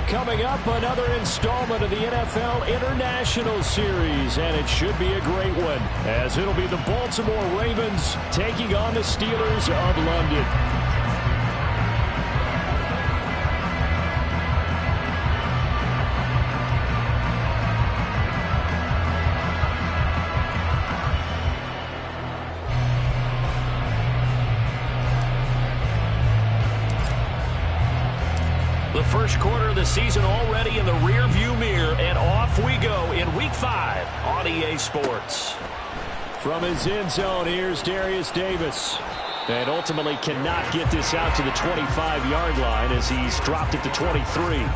Coming up, another installment of the NFL International Series, and it should be a great one, as it'll be the Baltimore Ravens taking on the Steelers of London. First quarter of the season already in the rear-view mirror, and off we go in Week 5 on EA Sports. From his end zone, here's Darius Davis. And ultimately cannot get this out to the 25-yard line as he's dropped it to 23.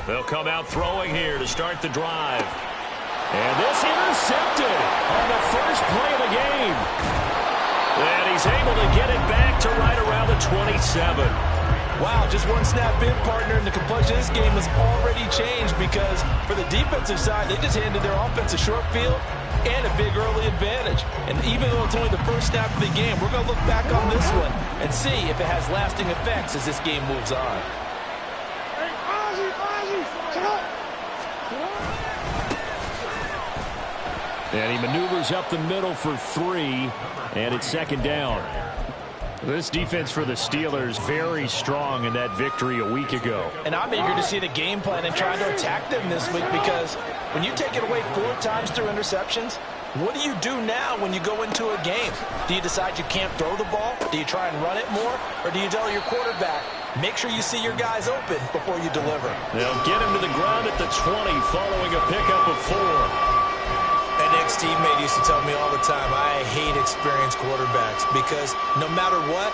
They'll come out throwing here to start the drive. And this intercepted on the first play of the game. And he's able to get it back to right around the 27. Wow, just one snap in, partner, and the complexion of this game has already changed because for the defensive side, they just handed their offense a short field and a big early advantage. And even though it's only the first snap of the game, we're going to look back on this one and see if it has lasting effects as this game moves on. And he maneuvers up the middle for 3, and it's second down. This defense for the Steelers very strong in that victory a week ago. And I'm eager to see the game plan and trying to attack them this week because when you take it away 4 times through interceptions, what do you do now when you go into a game? Do you decide you can't throw the ball? Do you try and run it more? Or do you tell your quarterback, make sure you see your guys open before you deliver? They'll get him to the ground at the 20 following a pickup of 4. An ex-teammate used to tell me all the time, I hate experienced quarterbacks because no matter what,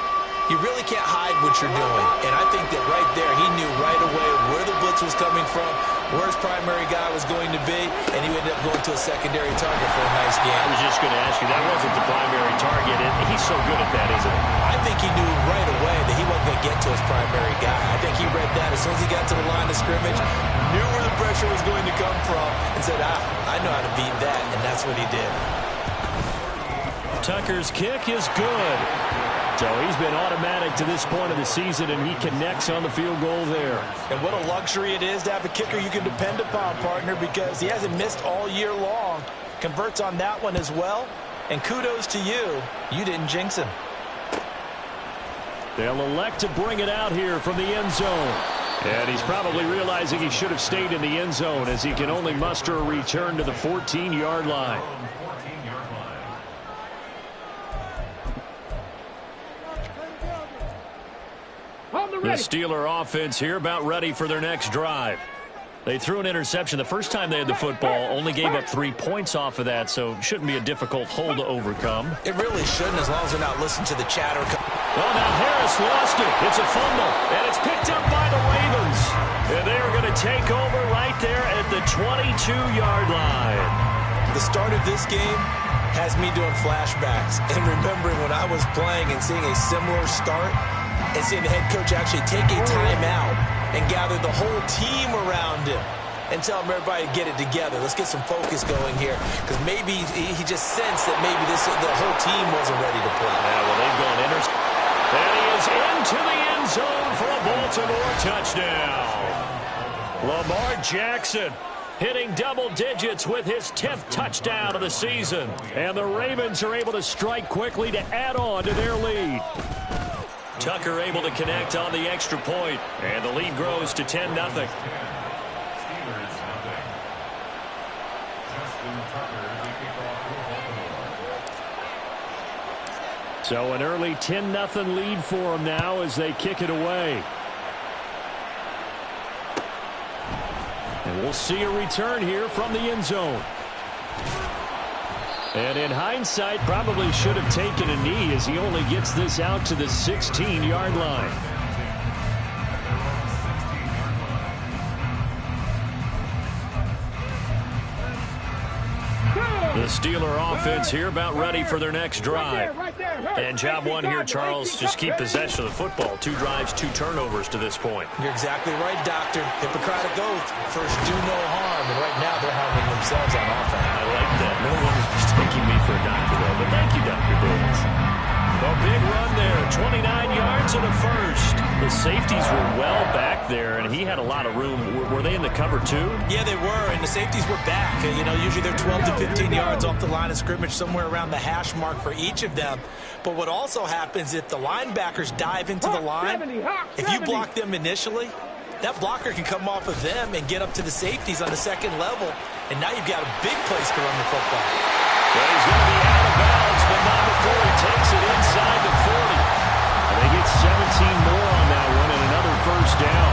you really can't hide what you're doing. And I think that right there, he knew right away where the blitz was coming from, where his primary guy was going to be, and he ended up going to a secondary target for a nice game. I was just going to ask you, that wasn't the primary target, and he's so good at that, isn't he? I think he knew right away that he wasn't going to get to his primary guy. I think he read that as soon as he got to the line of scrimmage, knew where the pressure was going to come from, and said, I know how to beat that, and that's what he did. Tucker's kick is good. So he's been automatic to this point of the season, and he connects on the field goal there. And what a luxury it is to have a kicker you can depend upon, partner, because he hasn't missed all year long. Converts on that one as well. And kudos to you. You didn't jinx him. They'll elect to bring it out here from the end zone. And he's probably realizing he should have stayed in the end zone as he can only muster a return to the 14-yard line. The Steeler offense here about ready for their next drive. They threw an interception the first time they had the football, only gave up 3 points off of that, so shouldn't be a difficult hole to overcome. It really shouldn't, as long as they're not listening to the chatter. Well, now Harris lost it. It's a fumble, and it's picked up by the Ravens. And they're going to take over right there at the 22-yard line. The start of this game has me doing flashbacks and remembering when I was playing and seeing a similar start and seeing the head coach actually take a timeout and gather the whole team around him and tell him everybody to get it together. Let's get some focus going here, because maybe he just sensed that maybe the whole team wasn't ready to play. Yeah, well, they've gone and he is into the end zone for a Baltimore touchdown. Lamar Jackson hitting double digits with his 10th touchdown of the season. And the Ravens are able to strike quickly to add on to their lead. Tucker able to connect on the extra point, and the lead grows to 10-0. So an early 10-0 lead for them now as they kick it away. And we'll see a return here from the end zone. And in hindsight, probably should have taken a knee as he only gets this out to the 16-yard line. The Steeler offense here about ready for their next drive. And job one here, Charles, just keep possession of the football. 2 drives, 2 turnovers to this point. You're exactly right, Doctor. Hippocratic oath. First, do no harm. And right now, they're harming themselves on offense. I like that. No one is mistaking me for a doctor, though. But thank you, Dr. Davis. A big run there. 29 yards and a first. The safeties were well back there, and he had a lot of room. Were they in the cover, too? Yeah, they were, and the safeties were back. You know, usually they're 12 to 15 yards off the line of scrimmage, somewhere around the hash mark for each of them. But what also happens if the linebackers dive into the line, if you block them initially, that blocker can come off of them and get up to the safeties on the second level, and now you've got a big place to run the football. Well, he's going to be out of bounds, but not before he takes it inside the 40. And they get 17 more on that one and another first down.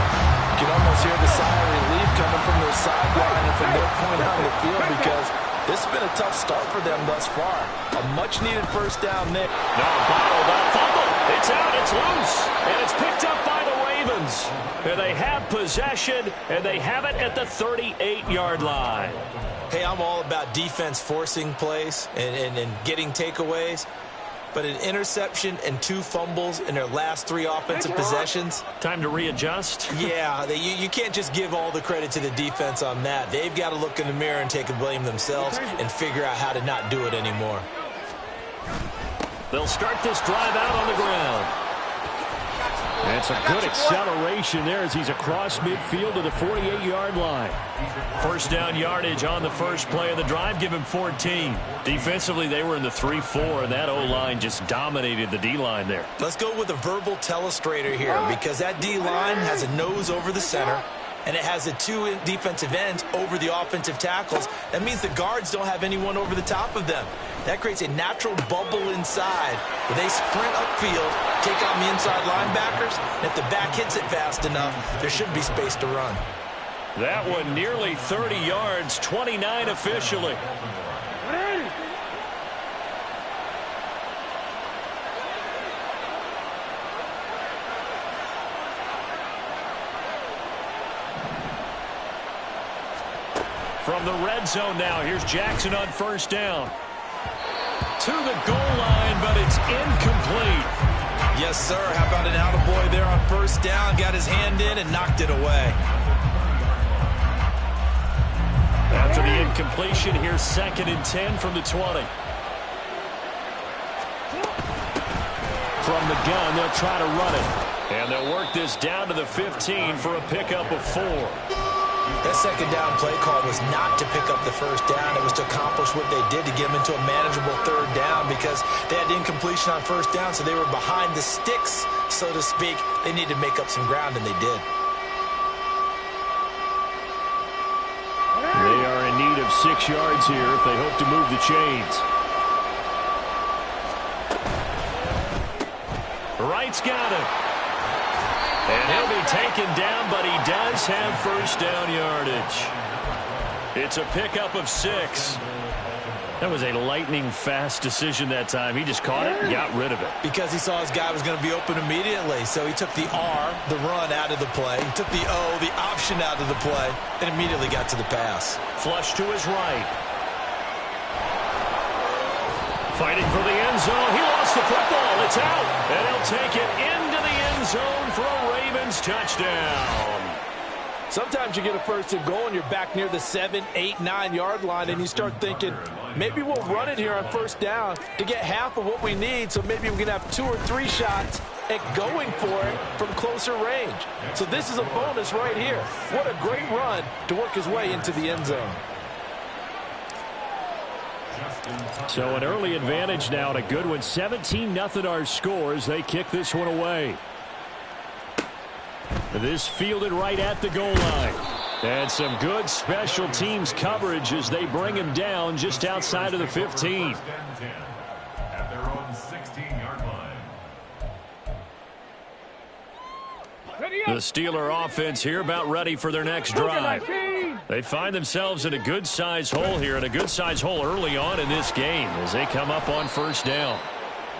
You can almost hear the sigh of relief coming from their sideline and from their point out in the field, because this has been a tough start for them thus far. A much-needed first down there. No, bottled up, fumble. It's out, it's loose, and it's picked up by the Ravens. And they have possession, and they have it at the 38-yard line. Hey, I'm all about defense forcing plays and getting takeaways. But an interception and 2 fumbles in their last 3 offensive possessions. Time to readjust? Yeah, you can't just give all the credit to the defense on that. They've got to look in the mirror and take a blame themselves and figure out how to not do it anymore. They'll start this drive out on the ground. That's a good acceleration there as he's across midfield to the 48-yard line. First down yardage on the first play of the drive, give him 14. Defensively, they were in the 3-4, and that O-line just dominated the D-line there. Let's go with a verbal telestrator here, because that D-line has a nose over the center, and it has the 2 defensive ends over the offensive tackles. That means the guards don't have anyone over the top of them. That creates a natural bubble inside where they sprint upfield, take on the inside linebackers, and if the back hits it fast enough, there should be space to run. That one nearly 30 yards, 29 officially. From the red zone now, here's Jackson on first down. To the goal line, but it's incomplete. Yes, sir. How about an attaboy there on first down? Got his hand in and knocked it away. After the incompletion, here's 2nd and 10 from the 20. From the gun, they'll try to run it. And they'll work this down to the 15 for a pickup of 4. That second down play call was not to pick up the first down. It was to accomplish what they did, to get them into a manageable third down, because they had incompletion on first down, so they were behind the sticks, so to speak. They needed to make up some ground, and they did. They are in need of 6 yards here if they hope to move the chains. Wright's got it. And he'll be taken down, but he does have first down yardage. It's a pickup of 6. That was a lightning-fast decision that time. He just caught it and got rid of it. Because he saw his guy was going to be open immediately. So he took the R, the run, out of the play. He took the O, the option, out of the play, and immediately got to the pass. Flush to his right. Fighting for the end zone. He lost the football. It's out. And he'll take it into the end zone for a Ravens touchdown. Sometimes you get a first and goal and you're back near the 7, 8, 9-yard line, and you start thinking, maybe we'll run it here on first down to get half of what we need, so maybe we can have 2 or 3 shots at going for it from closer range. So this is a bonus right here. What a great run to work his way into the end zone. So an early advantage now and a good one. 17-0 our score as they kick this one away. This fielded right at the goal line. And some good special teams coverage as they bring him down just outside of the 15. At their own 16-yard line. The Steeler offense here about ready for their next drive. They find themselves in a good-sized hole here, and a good-sized hole early on in this game as they come up on first down.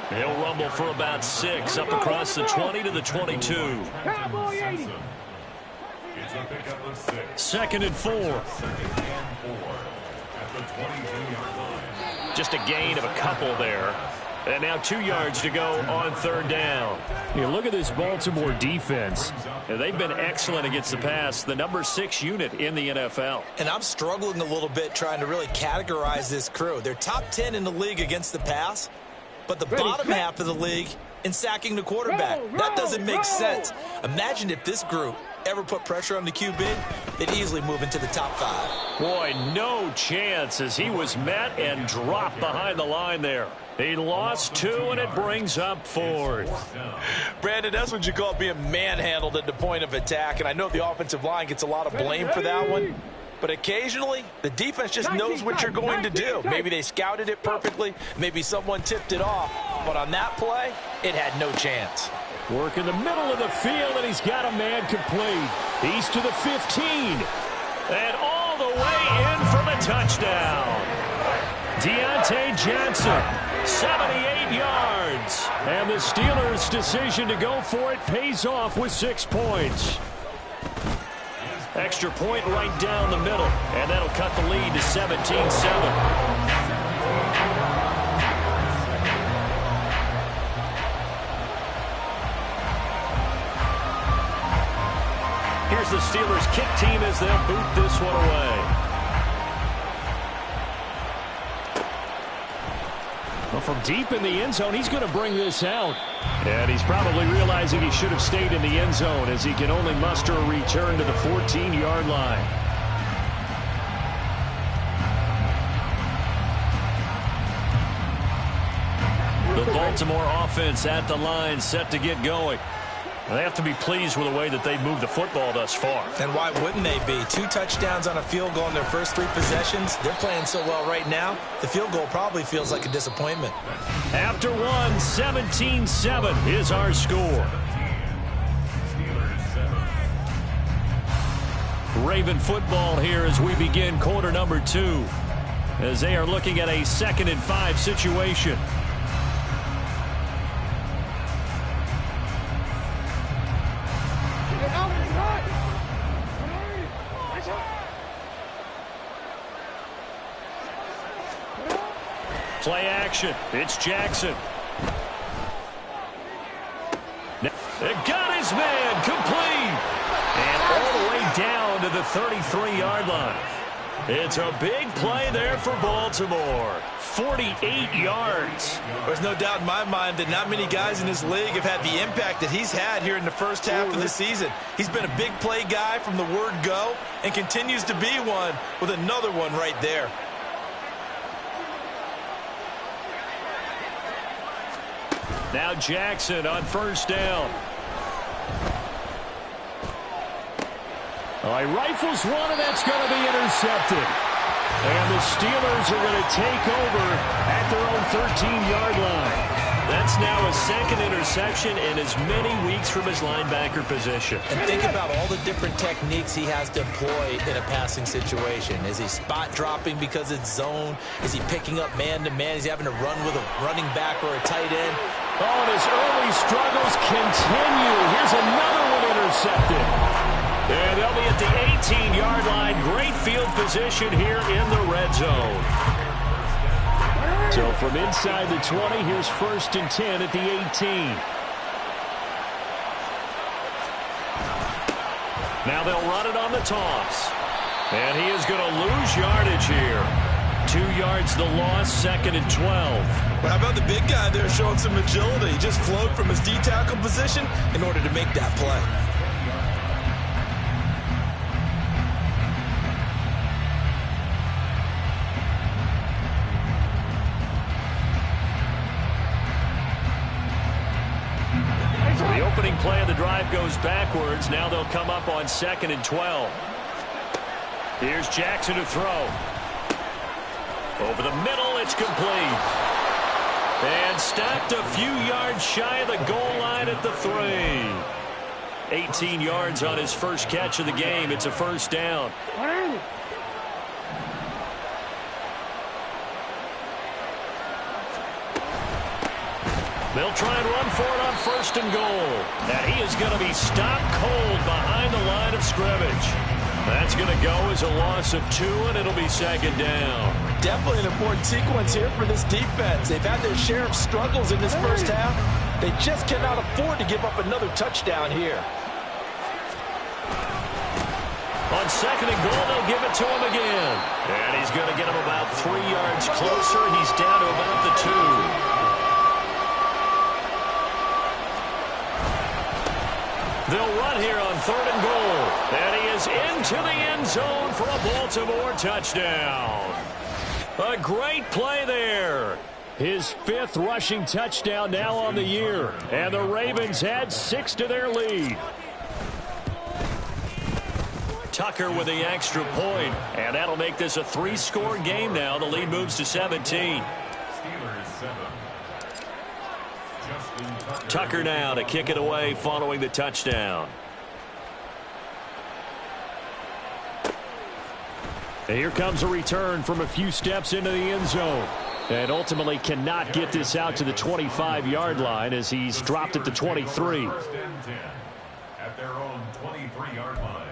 He'll rumble for about 6 up across the 20 to the 22. It's a pickup of 6. 2nd and 4. At the 22-yard line. Just a gain of a couple there. And now 2 yards to go on 3rd down. You look at this Baltimore defense. And they've been excellent against the pass, the number 6 unit in the NFL. And I'm struggling a little bit trying to really categorize this crew. They're top 10 in the league against the pass, but the bottom half of the league in sacking the quarterback. That doesn't make sense. Imagine if this group ever put pressure on the QB, they'd easily move into the top 5. Boy, no chance as he was met and dropped behind the line there. He lost 2, and it brings up 4th. Brandon, that's what you call being manhandled at the point of attack, and I know the offensive line gets a lot of blame for that one. But occasionally, the defense just knows what you're going to do. Maybe they scouted it perfectly. Maybe someone tipped it off. But on that play, it had no chance. Work in the middle of the field, and he's got a man complete. He's to the 15. And all the way in for the touchdown. Deontay Johnson, 78 yards. And the Steelers' decision to go for it pays off with 6 points. Extra point right down the middle, and that'll cut the lead to 17-7. Here's the Steelers' kick team as they'll boot this one away. Well, from deep in the end zone, he's going to bring this out. And he's probably realizing he should have stayed in the end zone as he can only muster a return to the 14-yard line. The Baltimore offense at the line, set to get going. They have to be pleased with the way that they've moved the football thus far. And why wouldn't they be? 2 touchdowns on a field goal in their first 3 possessions. They're playing so well right now, the field goal probably feels like a disappointment. After 1, 17-7 is our score. Raven football here as we begin quarter number 2. As they are looking at a 2nd and 5 situation. Play action. It's Jackson. They got his man complete. And all the way down to the 33-yard line. It's a big play there for Baltimore. 48 yards. There's no doubt in my mind that not many guys in this league have had the impact that he's had here in the first half of the season. He's been a big play guy from the word go and continues to be one with another one right there. Now Jackson on first down. All right, rifles one, and that's going to be intercepted. And the Steelers are going to take over at their own 13-yard line. That's now his second interception in as many weeks from his linebacker position. And think about all the different techniques he has to employ in a passing situation. Is he spot dropping because it's zone? Is he picking up man-to-man? Is he having to run with a running back or a tight end? Oh, and his early struggles continue. Here's another one intercepted. And they'll be at the 18-yard line. Great field position here in the red zone. So from inside the 20, here's 1st and 10 at the 18. Now they'll run it on the toss. And he is going to lose yardage here. 2 yards the loss, 2nd and 12. Well, how about the big guy there showing some agility? He just flowed from his D-tackle position in order to make that play. So the opening play of the drive goes backwards. Now they'll come up on 2nd and 12. Here's Jackson to throw. Over the middle, it's complete. And stopped a few yards shy of the goal line at the 3. 18 yards on his first catch of the game. It's a 1st down. They'll try and run for it on 1st and goal. And he is going to be stopped cold behind the line of scrimmage. That's going to go as a loss of 2, and it'll be 2nd down. Definitely an important sequence here for this defense. They've had their share of struggles in this first half. They just cannot afford to give up another touchdown here. On 2nd and goal, they'll give it to him again. And he's going to get him about 3 yards closer. He's down to about the 2. They'll run here on 3rd and goal. And he is into the end zone for a Baltimore touchdown. A great play there. His 5th rushing touchdown now on the year. And the Ravens add 6 to their lead. Tucker with the extra point. And that'll make this a 3-score game now. The lead moves to 17. Tucker now to kick it away following the touchdown. And here comes a return from a few steps into the end zone. And ultimately cannot get this out to the 25-yard line as he's dropped at the 23. 1st and 10 at their own 23-yard line.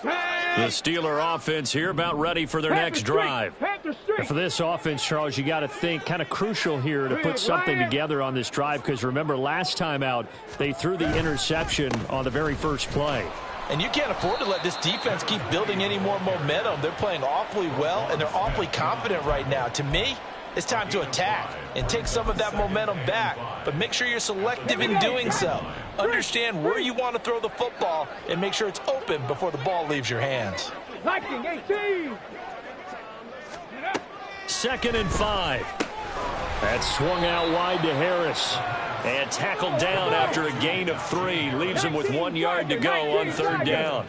The Steeler offense here about ready for their next drive. And for this offense, Charles, you got to think kind of crucial here to put something together on this drive, because remember last time out they threw the interception on the very first play. And you can't afford to let this defense keep building any more momentum. They're playing awfully well, and they're awfully confident right now. To me, it's time to attack and take some of that momentum back. But make sure you're selective in doing so. Understand where you want to throw the football and make sure it's open before the ball leaves your hands. 2nd and 5. That's swung out wide to Harris. And tackled down after a gain of 3. Leaves him with 1 yard to go on 3rd down.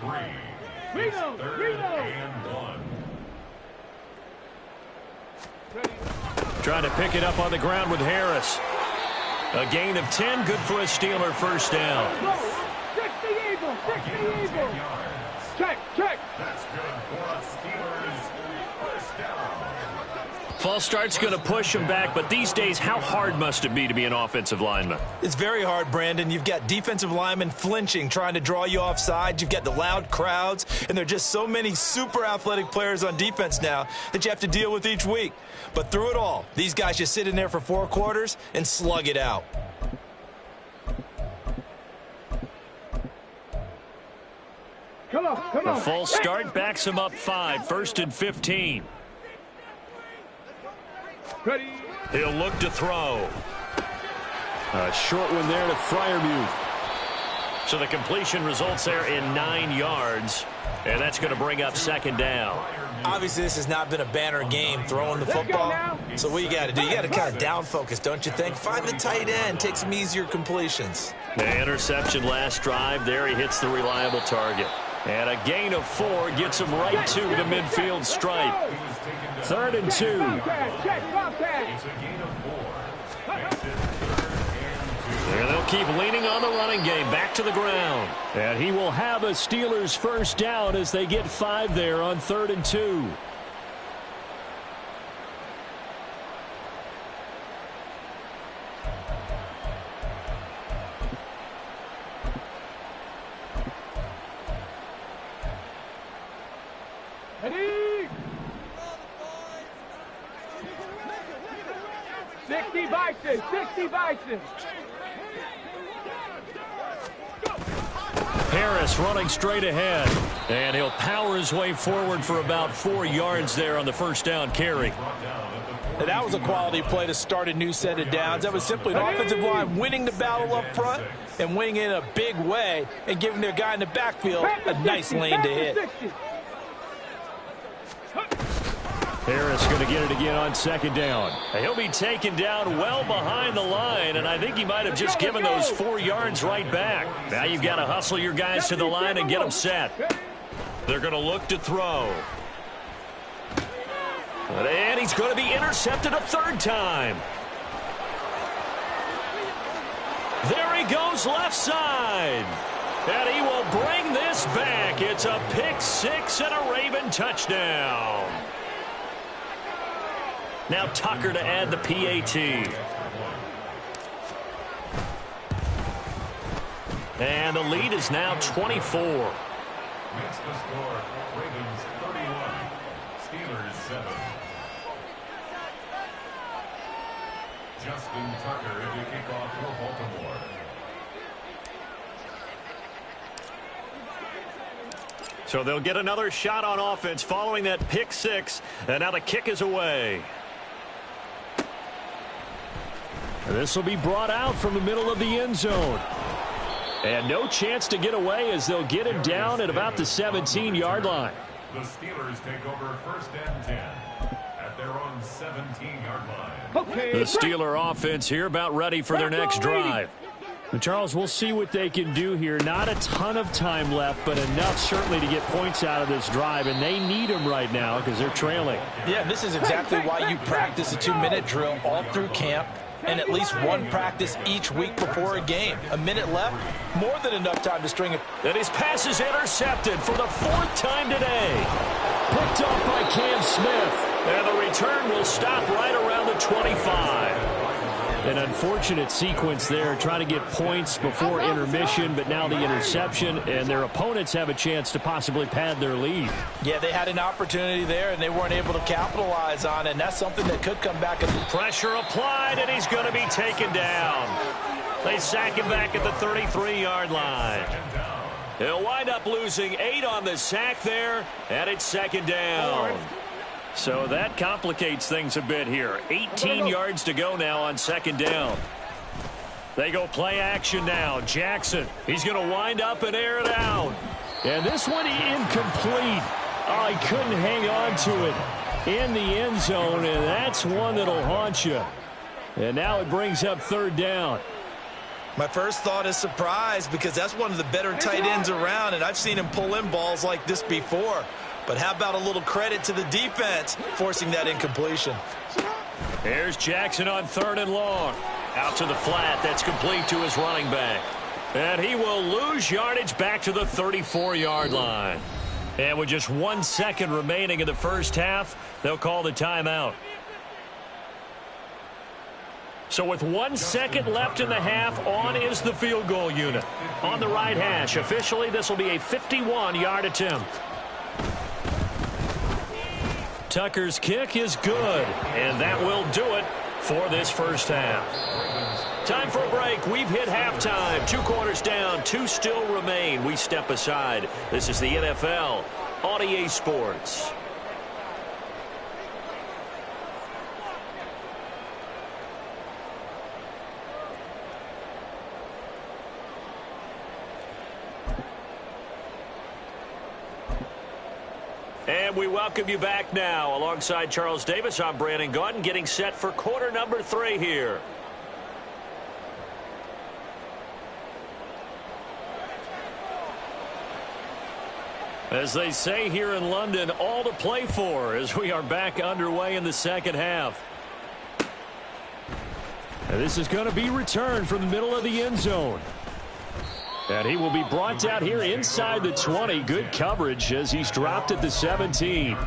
Trying to pick it up on the ground with Harris. A gain of 10, good for a Steeler 1st down. Check. That's good for a Steelers 1st down. False start's going to push him back, but these days, how hard must it be to be an offensive lineman? It's very hard, Brandon. You've got defensive linemen flinching, trying to draw you off sides. You've got the loud crowds, and there are just so many super athletic players on defense now that you have to deal with each week. But through it all, these guys just sit in there for 4 quarters and slug it out. Come on. A false start backs him up 5, 1st and 15. Ready. He'll look to throw. A short one there to Freiermuth. So the completion results there in 9 yards. And that's going to bring up 2nd down. Obviously, this has not been a banner game throwing the football. So what you got to do, you got to kind of down focus, don't you think? Find the tight end, take some easier completions. The interception last drive. There he hits the reliable target. And a gain of 4 gets him right to the midfield stripe. 3rd and 2. It's a gain of 4. Makes it 3rd and 2. And they'll keep leaning on the running game. Back to the ground. And he will have a Steelers first down as they get 5 there on 3rd and 2. Ready? 60 Bison, 60 Bison. Harris running straight ahead. And he'll power his way forward for about 4 yards there on the first down carry. And that was a quality play to start a new set of downs. That was simply an offensive line winning the battle up front and winning it in a big way and giving their guy in the backfield a nice lane to hit. Harris going to get it again on 2nd down. He'll be taken down well behind the line, and I think he might have just given those 4 yards right back. Now you've got to hustle your guys to the line and get them set. They're going to look to throw. And he's going to be intercepted a 3rd time. There he goes left side. And he will bring this back. It's a pick 6 and a Raven touchdown. Now Tucker to add the PAT. And the lead is now 24. Makes the score Ravens 31, Steelers 7. Justin Tucker to kick off for Baltimore. So they'll get another shot on offense following that pick 6. And now the kick is away. This will be brought out from the middle of the end zone. And no chance to get away as they'll get him down at about the 17-yard line. The Steelers take over 1st and 10 at their own 17-yard line. Okay. The Steeler offense here about ready for their next drive. And Charles, we'll see what they can do here. Not a ton of time left, but enough certainly to get points out of this drive, and they need them right now because they're trailing. Yeah, this is exactly why you practice a 2-minute drill all through camp and at least one practice each week before a game. A minute left, more than enough time to string it. And his pass is intercepted for the 4th time today. Picked off by Cam Smith. And the return will stop right around the 25. An unfortunate sequence there, trying to get points before intermission, but now the interception, and their opponents have a chance to possibly pad their lead. Yeah, they had an opportunity there, and they weren't able to capitalize on it, and that's something that could come back. Pressure applied, and he's going to be taken down. They sack him back at the 33-yard line. He'll wind up losing 8 on the sack there, and it's 2nd down. So that complicates things a bit here. 18 yards to go now on 2nd down. They go play action now. Jackson, he's going to wind up and air it out. And this one incomplete. Oh, he couldn't hang on to it in the end zone, and that's one that'll haunt you. And now it brings up 3rd down. My first thought is surprise because that's one of the better tight ends around, and I've seen him pull in balls like this before. But how about a little credit to the defense forcing that incompletion? Here's Jackson on 3rd and long. Out to the flat. That's complete to his running back. And he will lose yardage back to the 34-yard line. And with just 1 second remaining in the first half, they'll call the timeout. So with 1 second left in the half, on is the field goal unit. On the right hash, officially this will be a 51-yard attempt. Tucker's kick is good. And that will do it for this first half. Time for a break. We've hit halftime. 2 quarters down. 2 still remain. We step aside. This is the NFL on EA Sports. And we welcome you back now. Alongside Charles Davis, I'm Brandon Gaudin, getting set for quarter number 3 here. As they say here in London, all to play for as we are back underway in the second half. And this is going to be returned from the middle of the end zone. And he will be brought down here inside the 20. Good coverage as he's dropped at the 17.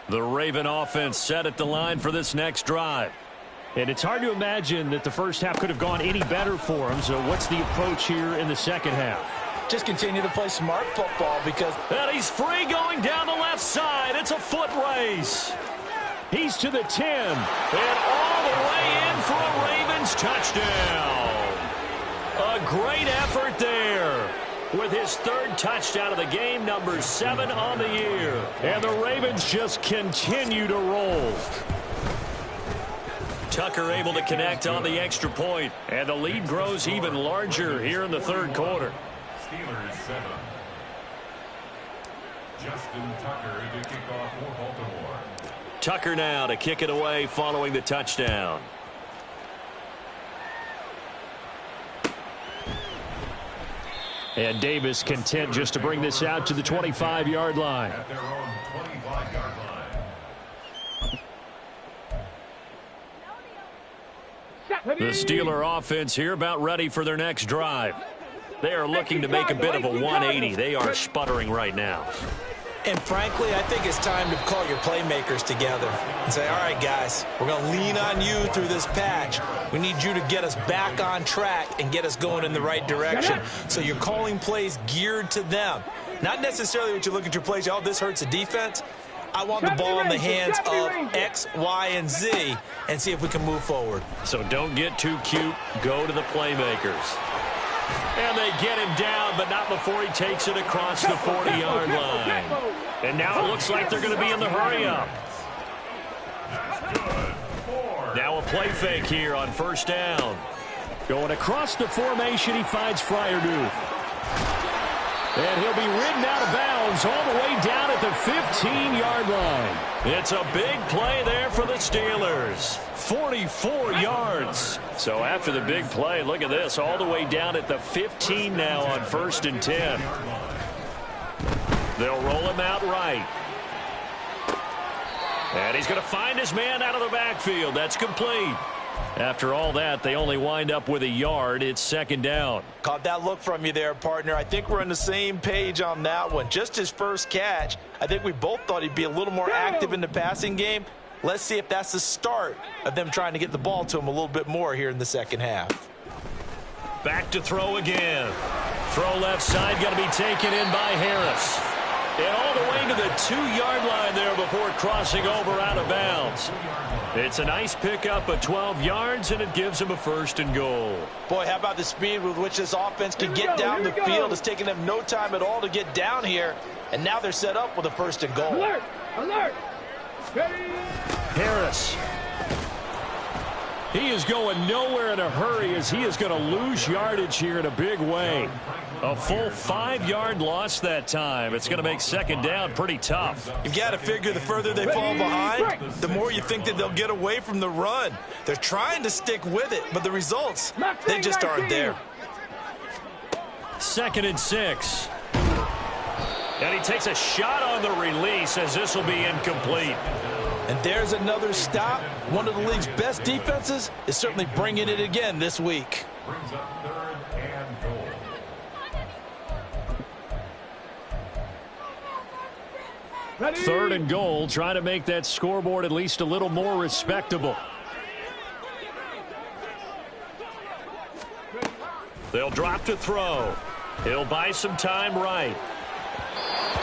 The Raven offense set at the line for this next drive. And it's hard to imagine that the first half could have gone any better for him. So what's the approach here in the second half? Just continue to play smart football because... And he's free going down the left side. It's a foot race. He's to the 10. And all the way in for a Ravens touchdown. A great effort there. With his third touchdown of the game, number 7 on the year. And the Ravens just continue to roll. Tucker able to connect on the extra point. And the lead grows even larger here in the third quarter. Steelers 7. Justin Tucker to kick off for Baltimore. Tucker now to kick it away following the touchdown. And Davis content just to bring this out to the 25-yard line. At their own 25-yard line. The Steeler offense here about ready for their next drive. They are looking to make a bit of a 180. They are sputtering right now. And frankly, I think it's time to call your playmakers together and say, all right, guys, we're going to lean on you through this patch. We need you to get us back on track and get us going in the right direction. So you're calling plays geared to them. Not necessarily what you look at your plays, oh, this hurts the defense. I want the ball in the hands of X, Y, and Z and see if we can move forward. So don't get too cute. Go to the playmakers. And they get him down, but not before he takes it across the 40-yard line. And now it looks like they're going to be in the hurry-up. Now a play fake here on first down. Going across the formation, he finds Fryermuth. And he'll be ridden out of bounds all the way down at the 15-yard line. It's a big play there for the Steelers. 44 yards. So after the big play, look at this, all the way down at the 15 now on 1st and 10. They'll roll him out right. And he's going to find his man out of the backfield. That's complete. After all that, they only wind up with a yard. It's 2nd down. Caught that look from you there, partner. I think we're on the same page on that one. Just his first catch. I think we both thought he'd be a little more active in the passing game. Let's see if that's the start of them trying to get the ball to him a little bit more here in the second half. Back to throw again. Throw left side, going to be taken in by Harris. And all the way to the 2-yard line there before crossing over out of bounds. It's a nice pickup of 12 yards, and it gives him a 1st and goal. Boy, how about the speed with which this offense can get down the field? It's taking them no time at all to get down here. And now they're set up with a 1st and goal. Alert! Alert! Harris. He is going nowhere in a hurry as he is going to lose yardage here in a big way. A full 5-yard loss that time. It's going to make 2nd down pretty tough. You've got to figure the further they fall behind, the more you think that they'll get away from the run. They're trying to stick with it, but the results, they just aren't there. 2nd and 6. And he takes a shot on the release as this will be incomplete. And there's another stop. One of the league's best defenses is certainly bringing it again this week. Brings up 3rd and goal. Ready? 3rd and goal, trying to make that scoreboard at least a little more respectable. They'll drop to throw. He'll buy some time right.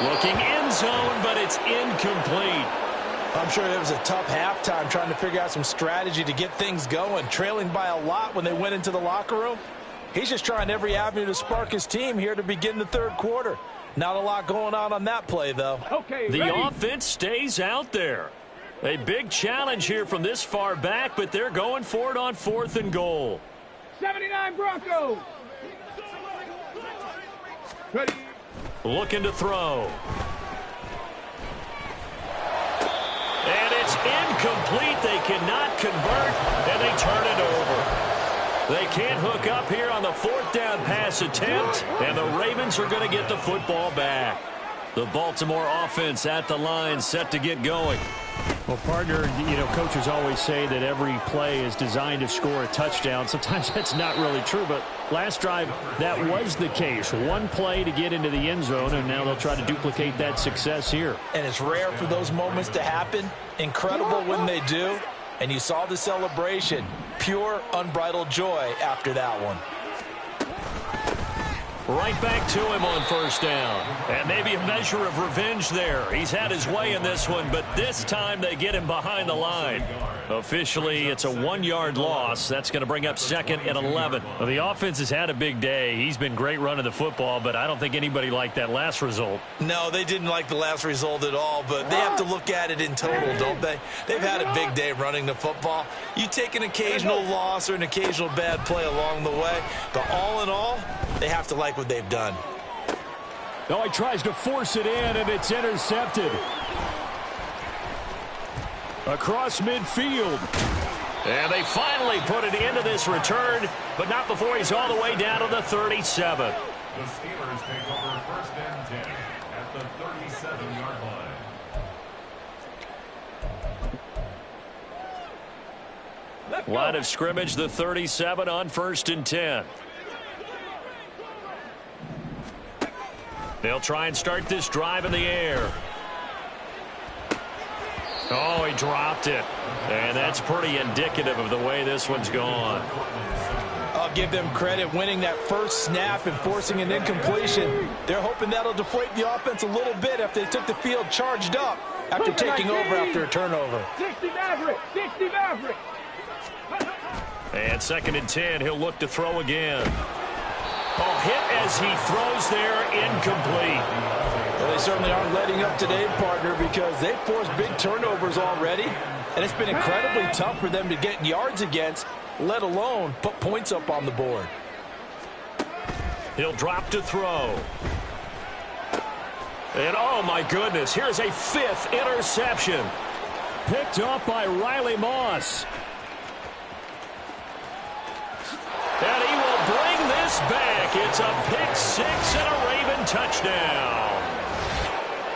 Looking end zone, but it's incomplete. I'm sure it was a tough halftime trying to figure out some strategy to get things going. Trailing by a lot when they went into the locker room. He's just trying every avenue to spark his team here to begin the 3rd quarter. Not a lot going on that play, though. Okay, the ready? offense stays out there. A big challenge here from this far back, but they're going for it on 4th and goal. 79 Broncos. Ready? Looking to throw. And it's incomplete. They cannot convert, and they turn it over. They can't hook up here on the 4th down pass attempt, and the Ravens are going to get the football back. The Baltimore offense at the line, set to get going. Well, partner, coaches always say that every play is designed to score a touchdown. Sometimes that's not really true, but last drive, that was the case. One play to get into the end zone, and now they'll try to duplicate that success here. And it's rare for those moments to happen. Incredible when they do. And you saw the celebration. Pure, unbridled joy after that one. Right back to him on 1st down. And maybe a measure of revenge there. He's had his way in this one, but this time they get him behind the line. Officially, it's a 1-yard loss. That's going to bring up 2nd and 11. Well, the offense has had a big day. He's been great running the football, but I don't think anybody liked that last result. No, they didn't like the last result at all, but they have to look at it in total, don't they? They've had a big day running the football. You take an occasional loss or an occasional bad play along the way, but all in all, they have to like what they've done. Oh, he tries to force it in, and it's intercepted. Across midfield. And they finally put it into this return, but not before he's all the way down to the 37. The Steelers take over 1st and 10 at the 37-yard line. Line of scrimmage, the 37 on 1st and 10. They'll try and start this drive in the air. Oh, he dropped it. And that's pretty indicative of the way this one's gone. I'll give them credit winning that first snap and forcing an incompletion. They're hoping that'll deflate the offense a little bit after they took the field charged up after taking over after a turnover. 60 Maverick, 60 Maverick. And 2nd and 10, he'll look to throw again. Oh, hit as he throws there, incomplete. Well, they certainly aren't letting up today, partner, because they've forced big turnovers already, and it's been incredibly tough for them to get yards against, let alone put points up on the board. He'll drop to throw. And, oh, my goodness, here's a 5th interception. Picked off by Riley Moss. And he will bring this back. It's a pick 6 and a Raven touchdown.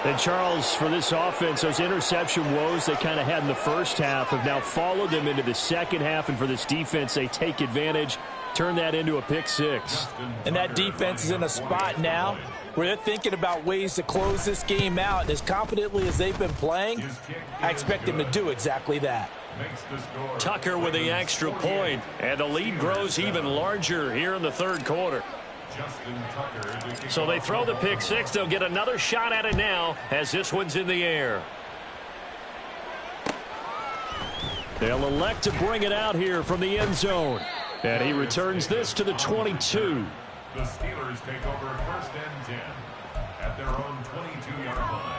And Charles, for this offense, those interception woes they kind of had in the first half have now followed them into the second half. And for this defense, they take advantage, turn that into a pick 6. And that defense is in a spot now where they're thinking about ways to close this game out. And as confidently as they've been playing, I expect them to do exactly that. Tucker with the extra point, and the lead grows even larger here in the 3rd quarter. So they throw the pick 6. They'll get another shot at it now as this one's in the air. They'll elect to bring it out here from the end zone. And he returns this to the 22. The Steelers take over 1st and 10 at their own 22-yard line.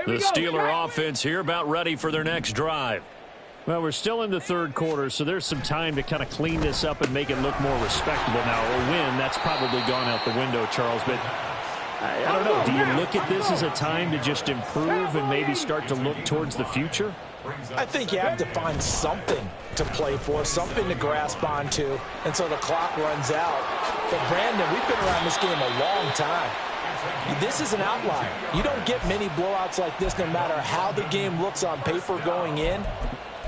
The Steeler offense here about ready for their next drive. Well, we're still in the 3rd quarter, so there's some time to kind of clean this up and make it look more respectable now. A win, that's probably gone out the window, Charles. But I don't know. Do you look at this as a time to just improve and maybe start to look towards the future? I think you have to find something to play for, something to grasp onto until the clock runs out. But, Brandon, we've been around this game a long time. This is an outlier. You don't get many blowouts like this no matter how the game looks on paper going in.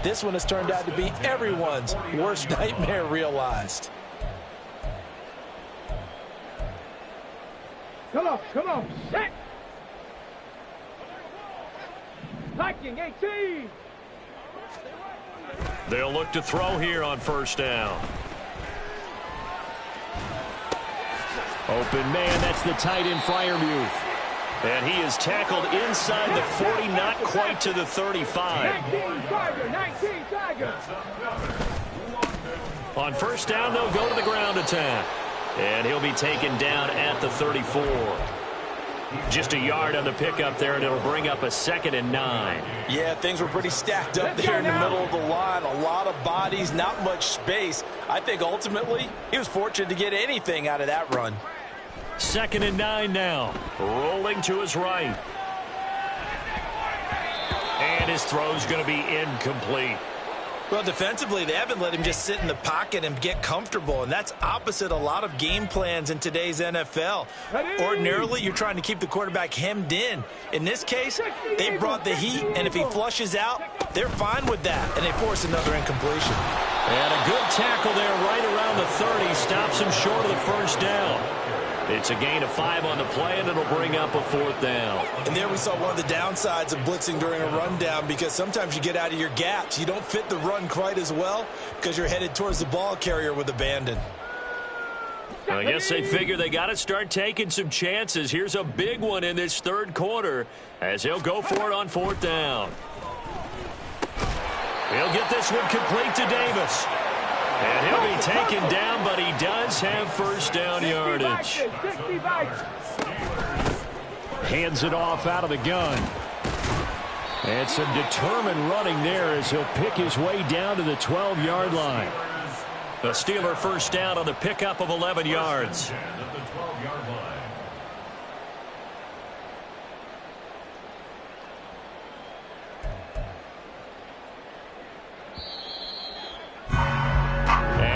This one has turned out to be everyone's worst nightmare realized. Come on, set. Hiking 18. They'll look to throw here on 1st down. Open man, that's the tight end Freiermuth. And he is tackled inside the 40, not quite to the 35. 19 Tiger. On 1st down, they'll go to the ground attack. And he'll be taken down at the 34. Just a yard on the pickup there, and it'll bring up a 2nd and 9. Yeah, things were pretty stacked up there in the middle of the line. A lot of bodies, not much space. I think ultimately he was fortunate to get anything out of that run. 2nd and 9 now. Rolling to his right. And his throw's going to be incomplete. Well, defensively, they haven't let him just sit in the pocket and get comfortable, and that's opposite a lot of game plans in today's NFL. Ordinarily, you're trying to keep the quarterback hemmed in. In this case, they brought the heat, and if he flushes out, they're fine with that, and they force another incompletion. And a good tackle there right around the 30. Stops him short of the first down. It's a gain of 5 on the play, and it'll bring up a 4th down. And there we saw one of the downsides of blitzing during a rundown, because sometimes you get out of your gaps. You don't fit the run quite as well because you're headed towards the ball carrier with abandon. I guess they figure they got to start taking some chances. Here's a big one in this 3rd quarter as he'll go for it on 4th down. He'll get this one complete to Davis. And he'll be taken down, but he does have first down yardage. Hands it off out of the gun. And some determined running there as he'll pick his way down to the 12-yard line. The Steeler first down on the pickup of 11 yards.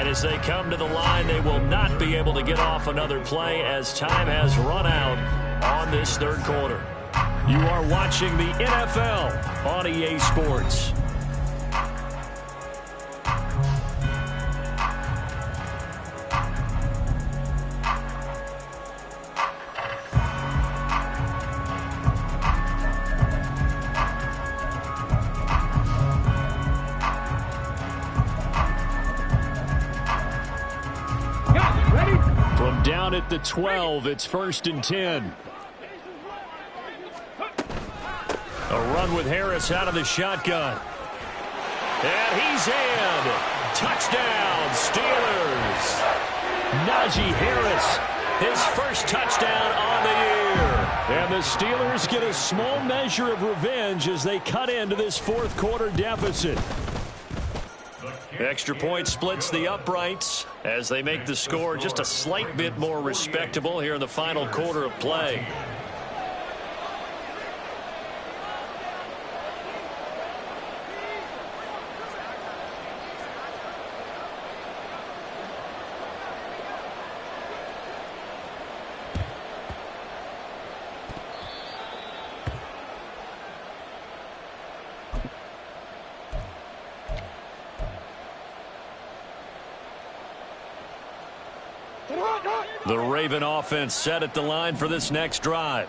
As they come to the line, they will not be able to get off another play as time has run out on this 3rd quarter. You are watching the NFL on EA Sports. From down at the 12, it's 1st and 10. A run with Harris out of the shotgun. And he's in. Touchdown, Steelers. Najee Harris, his first touchdown on the year. And the Steelers get a small measure of revenge as they cut into this 4th quarter deficit. Extra point splits the uprights as they make the score just a slight bit more respectable here in the final quarter of play. The Raven offense set at the line for this next drive.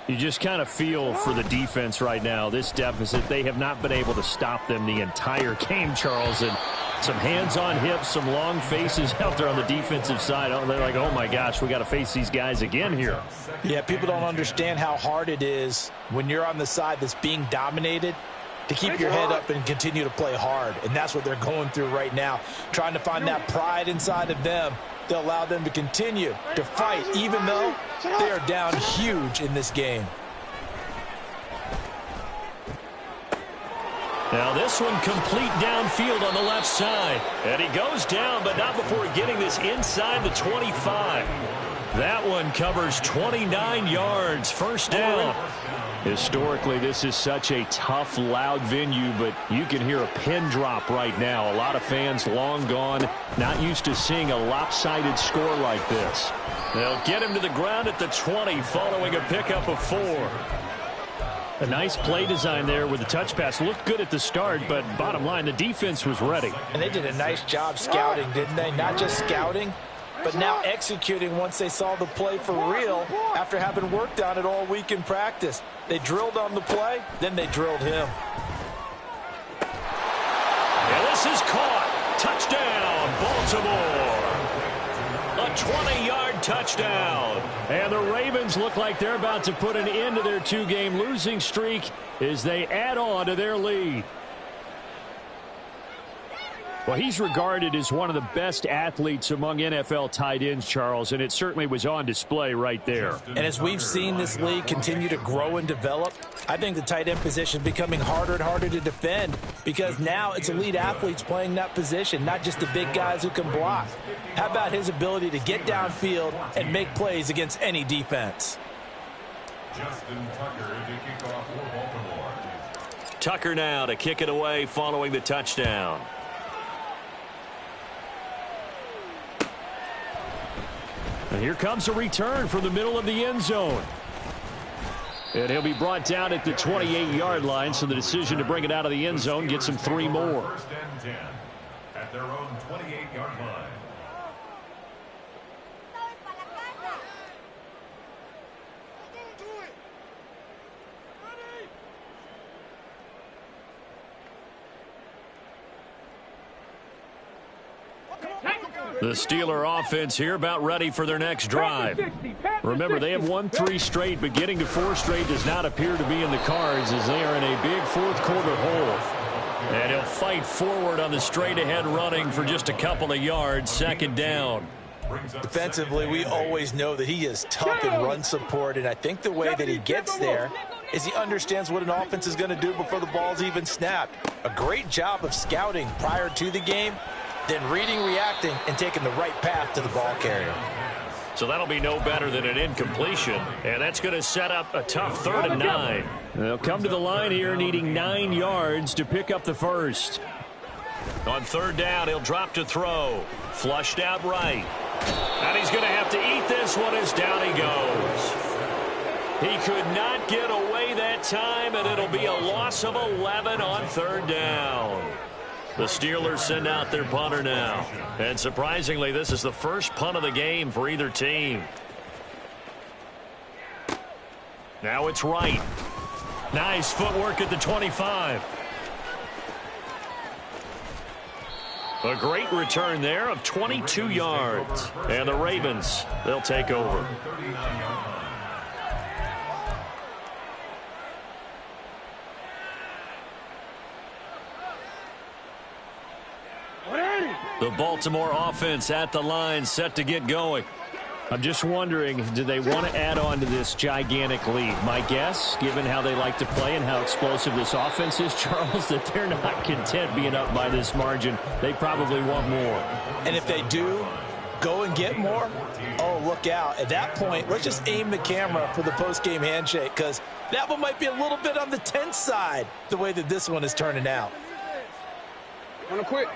You just kind of feel for the defense right now. This deficit, they have not been able to stop them the entire game, Charles. And some hands on hips, some long faces out there on the defensive side. Oh, they're like, oh, my gosh, we got to face these guys again here. Yeah, people don't understand how hard it is when you're on the side that's being dominated to keep your head up and continue to play hard. And that's what they're going through right now, trying to find that pride inside of them to allow them to continue to fight, even though they are down huge in this game. Now this one complete downfield on the left side. And he goes down, but not before getting this inside the 25. That one covers 29 yards. First down. Historically, this is such a tough, loud venue, but you can hear a pin drop right now. A lot of fans long gone, not used to seeing a lopsided score like this. They'll get him to the ground at the 20 following a pickup of 4. A nice play design there with the touch pass. Looked good at the start, but bottom line, the defense was ready. And they did a nice job scouting, didn't they? Not just scouting, but now executing once they saw the play for real after having worked on it all week in practice. They drilled on the play, then they drilled him. And this is caught. Touchdown, Baltimore. A 20-yard touchdown. And the Ravens look like they're about to put an end to their 2-game losing streak as they add on to their lead. Well, he's regarded as one of the best athletes among NFL tight ends, Charles, and it certainly was on display right there. And as we've seen this league continue to grow and develop, I think the tight end position is becoming harder and harder to defend because now it's elite athletes playing that position, not just the big guys who can block. How about his ability to get downfield and make plays against any defense? Justin Tucker to kick off for Baltimore. Tucker now to kick it away following the touchdown. And here comes a return from the middle of the end zone. And he'll be brought down at the 28-yard line, so the decision to bring it out of the end zone gets him 3 more. First and 10 at their own 28-yard line. The Steeler offense here about ready for their next drive. Remember, they have won 3 straight, but getting to 4 straight does not appear to be in the cards as they are in a big fourth-quarter hole. And he'll fight forward on the straight-ahead running for just a couple of yards, second down. Defensively, we always know that he is tough in run support, and I think the way that he gets there is he understands what an offense is going to do before the ball's even snapped. A great job of scouting prior to the game, then reading, reacting, and taking the right path to the ball carrier. So that'll be no better than an incompletion, and that's going to set up a tough 3rd and 9. They'll come to the line here needing 9 yards to pick up the first. On 3rd down, he'll drop to throw. Flushed out right. And he's going to have to eat this one as down he goes. He could not get away that time, and it'll be a loss of 11 on 3rd down. The Steelers send out their punter now. And surprisingly, this is the first punt of the game for either team. Now it's right. Nice footwork at the 25. A great return there of 22 yards. And the Ravens, they'll take over. The Baltimore offense at the line, set to get going. I'm just wondering, do they want to add on to this gigantic lead? My guess, given how they like to play and how explosive this offense is, Charles, that they're not content being up by this margin. They probably want more. And if they do go and get more, oh, look out. At that point, let's just aim the camera for the post-game handshake, because that one might be a little bit on the tense side, the way that this one is turning out. Wanna quit?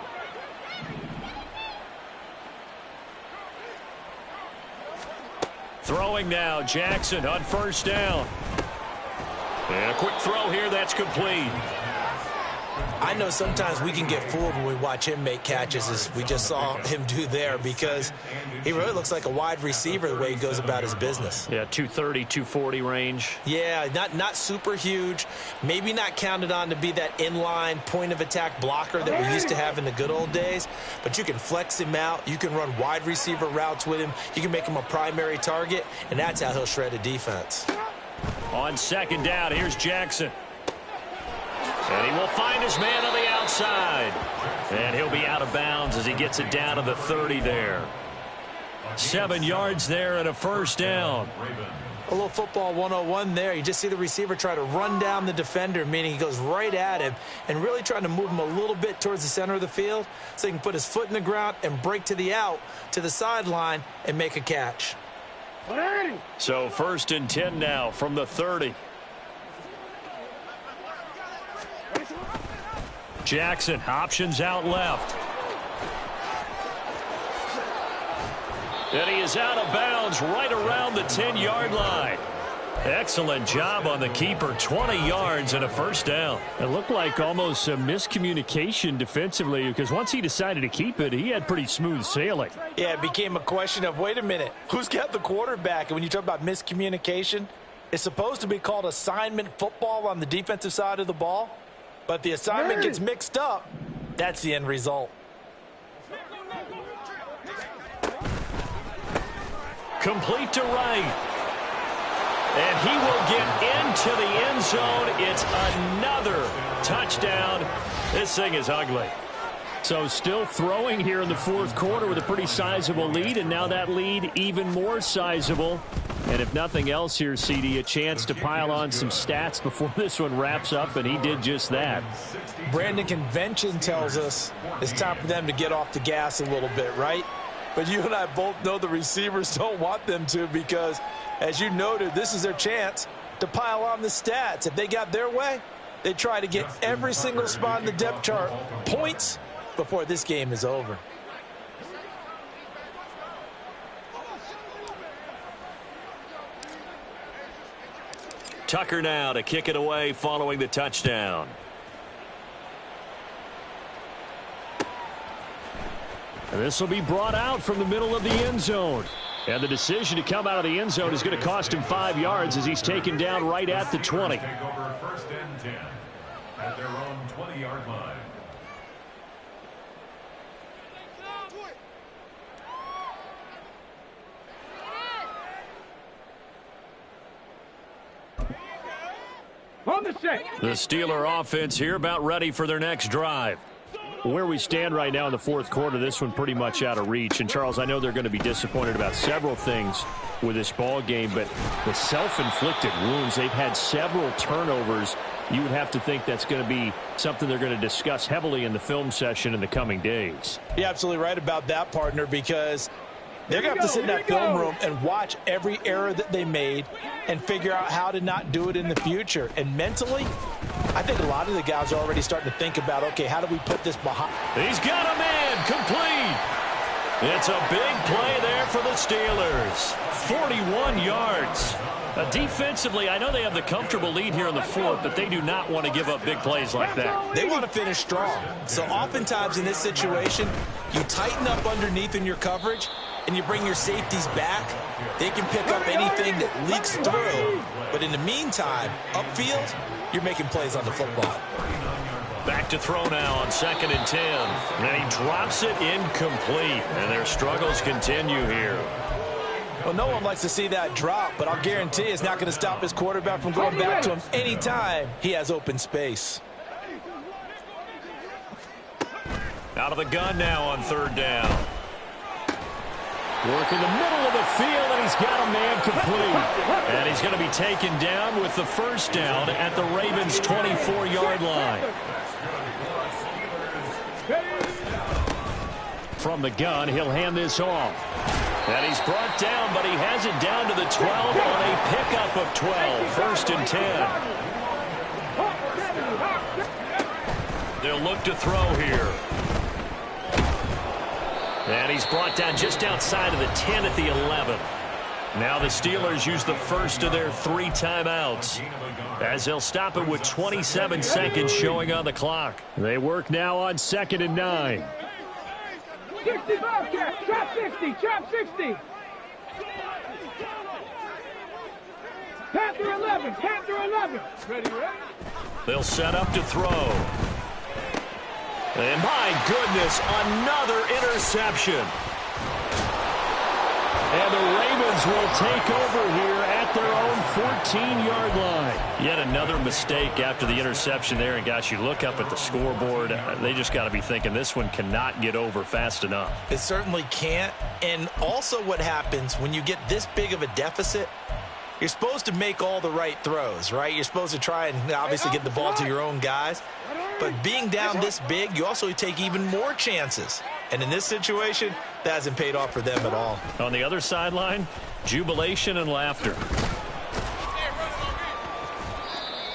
Throwing now, Jackson on 1st down. And a quick throw here, that's complete. I know sometimes we can get fooled when we watch him make catches, as we just saw him do there, because he really looks like a wide receiver the way he goes about his business. Yeah, 230, 240 range. Yeah, not super huge, maybe not counted on to be that inline point-of-attack blocker that we used to have in the good old days, but you can flex him out, you can run wide receiver routes with him, you can make him a primary target, and that's how he'll shred a defense. On 2nd down, here's Jackson. And he will find his man on the outside. And he'll be out of bounds as he gets it down to the 30 there. 7 yards there and a 1st down. A little football 101 there. You just see the receiver try to run down the defender, meaning he goes right at him and really trying to move him a little bit towards the center of the field so he can put his foot in the ground and break to the out, to the sideline, and make a catch. So 1st and 10 now from the 30. Jackson, options out left. And he is out of bounds right around the 10-yard line. Excellent job on the keeper. 20 yards and a 1st down. It looked like almost a miscommunication defensively, because once he decided to keep it, he had pretty smooth sailing. Yeah, it became a question of, wait a minute, who's got the quarterback? And when you talk about miscommunication, it's supposed to be called assignment football on the defensive side of the ball. But the assignment gets mixed up. That's the end result. Complete to right. And he will get into the end zone. It's another touchdown. This thing is ugly. So still throwing here in the 4th quarter with a pretty sizable lead, and now that lead even more sizable. And if nothing else here, CD, a chance to pile on some stats before this one wraps up, and he did just that. Brandon, convention tells us it's time for them to get off the gas a little bit, right? But you and I both know the receivers don't want them to, because, as you noted, this is their chance to pile on the stats. If they got their way, They try to get every single spot in the depth chart points before this game is over. Tucker now to kick it away following the touchdown. And this will be brought out from the middle of the end zone. And the decision to come out of the end zone is going to cost him 5 yards as he's taken down right at the 20. Take over first and 10 at their own 20-yard line. On the set. The Steeler offense here about ready for their next drive. Where we stand right now in the fourth quarter, this one pretty much out of reach. And, Charles, I know they're going to be disappointed about several things with this ball game, but the self-inflicted wounds, they've had several turnovers. You would have to think that's going to be something they're going to discuss heavily in the film session in the coming days. You're absolutely right about that, partner, because they're going to have to sit in that film room and watch every error that they made and figure out how to not do it in the future. And mentally, I think a lot of the guys are already starting to think about, okay, how do we put this behind? He's got a man complete. It's a big play there for the Steelers. 41 yards. Defensively, I know they have the comfortable lead here in the fourth, but they do not want to give up big plays like that. They want to finish strong. So oftentimes in this situation, you tighten up underneath in your coverage and you bring your safeties back. They can pick up anything that leaks through. But in the meantime, upfield, you're making plays on the football. Back to throw now on 2nd and 10. And he drops it incomplete. And their struggles continue here. Well, no one likes to see that drop, but I'll guarantee it's not going to stop his quarterback from going back to him anytime he has open space. Out of the gun now on 3rd down. Work in the middle of the field, and he's got a man complete. And he's going to be taken down with the first down at the Ravens' 24-yard line. From the gun, he'll hand this off. And he's brought down, but he has it down to the 12 on a pickup of 12. 1st and 10. They'll look to throw here. And he's brought down just outside of the 10 at the 11. Now the Steelers use the first of their 3 timeouts as they'll stop it with 27 seconds showing on the clock. They work now on 2nd and 9. 65, trap 60, trap 60. Panther 11, Panther 11. Ready? They'll set up to throw. And my goodness, another interception. And the Ravens will take over here at their own 14-yard line. Yet another mistake after the interception there. And, gosh, you look up at the scoreboard, they just got to be thinking this one cannot get over fast enough. It certainly can't. And also what happens when you get this big of a deficit, you're supposed to make all the right throws, right? You're supposed to try and obviously get the ball to your own guys. But being down this big, you also take even more chances. And in this situation, that hasn't paid off for them at all. On the other sideline, jubilation and laughter.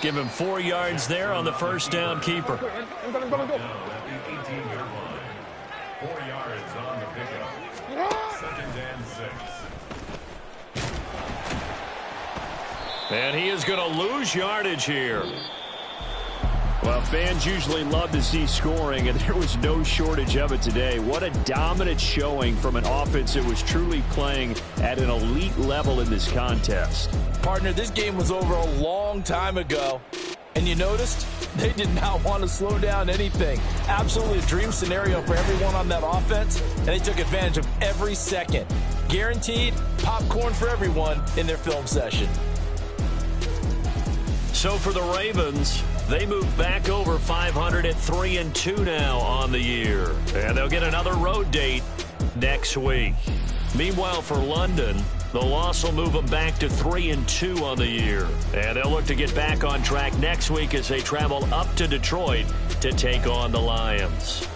Give him 4 yards there on the first down keeper. 4 yards on the pickup. 2nd and 6. And he is going to lose yardage here. Well, fans usually love to see scoring, and there was no shortage of it today. What a dominant showing from an offense that was truly playing at an elite level in this contest. Partner, this game was over a long time ago, and you noticed they did not want to slow down anything. Absolutely a dream scenario for everyone on that offense, and they took advantage of every second. Guaranteed popcorn for everyone in their film session. So for the Ravens, they move back over 500 at 3-2 now on the year. And they'll get another road date next week. Meanwhile, for London, the loss will move them back to 3-2 on the year. And they'll look to get back on track next week as they travel up to Detroit to take on the Lions.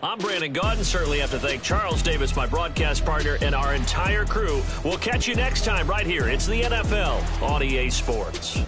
I'm Brandon Gaudin. Certainly have to thank Charles Davis, my broadcast partner, and our entire crew. We'll catch you next time right here. It's the NFL on EA Sports.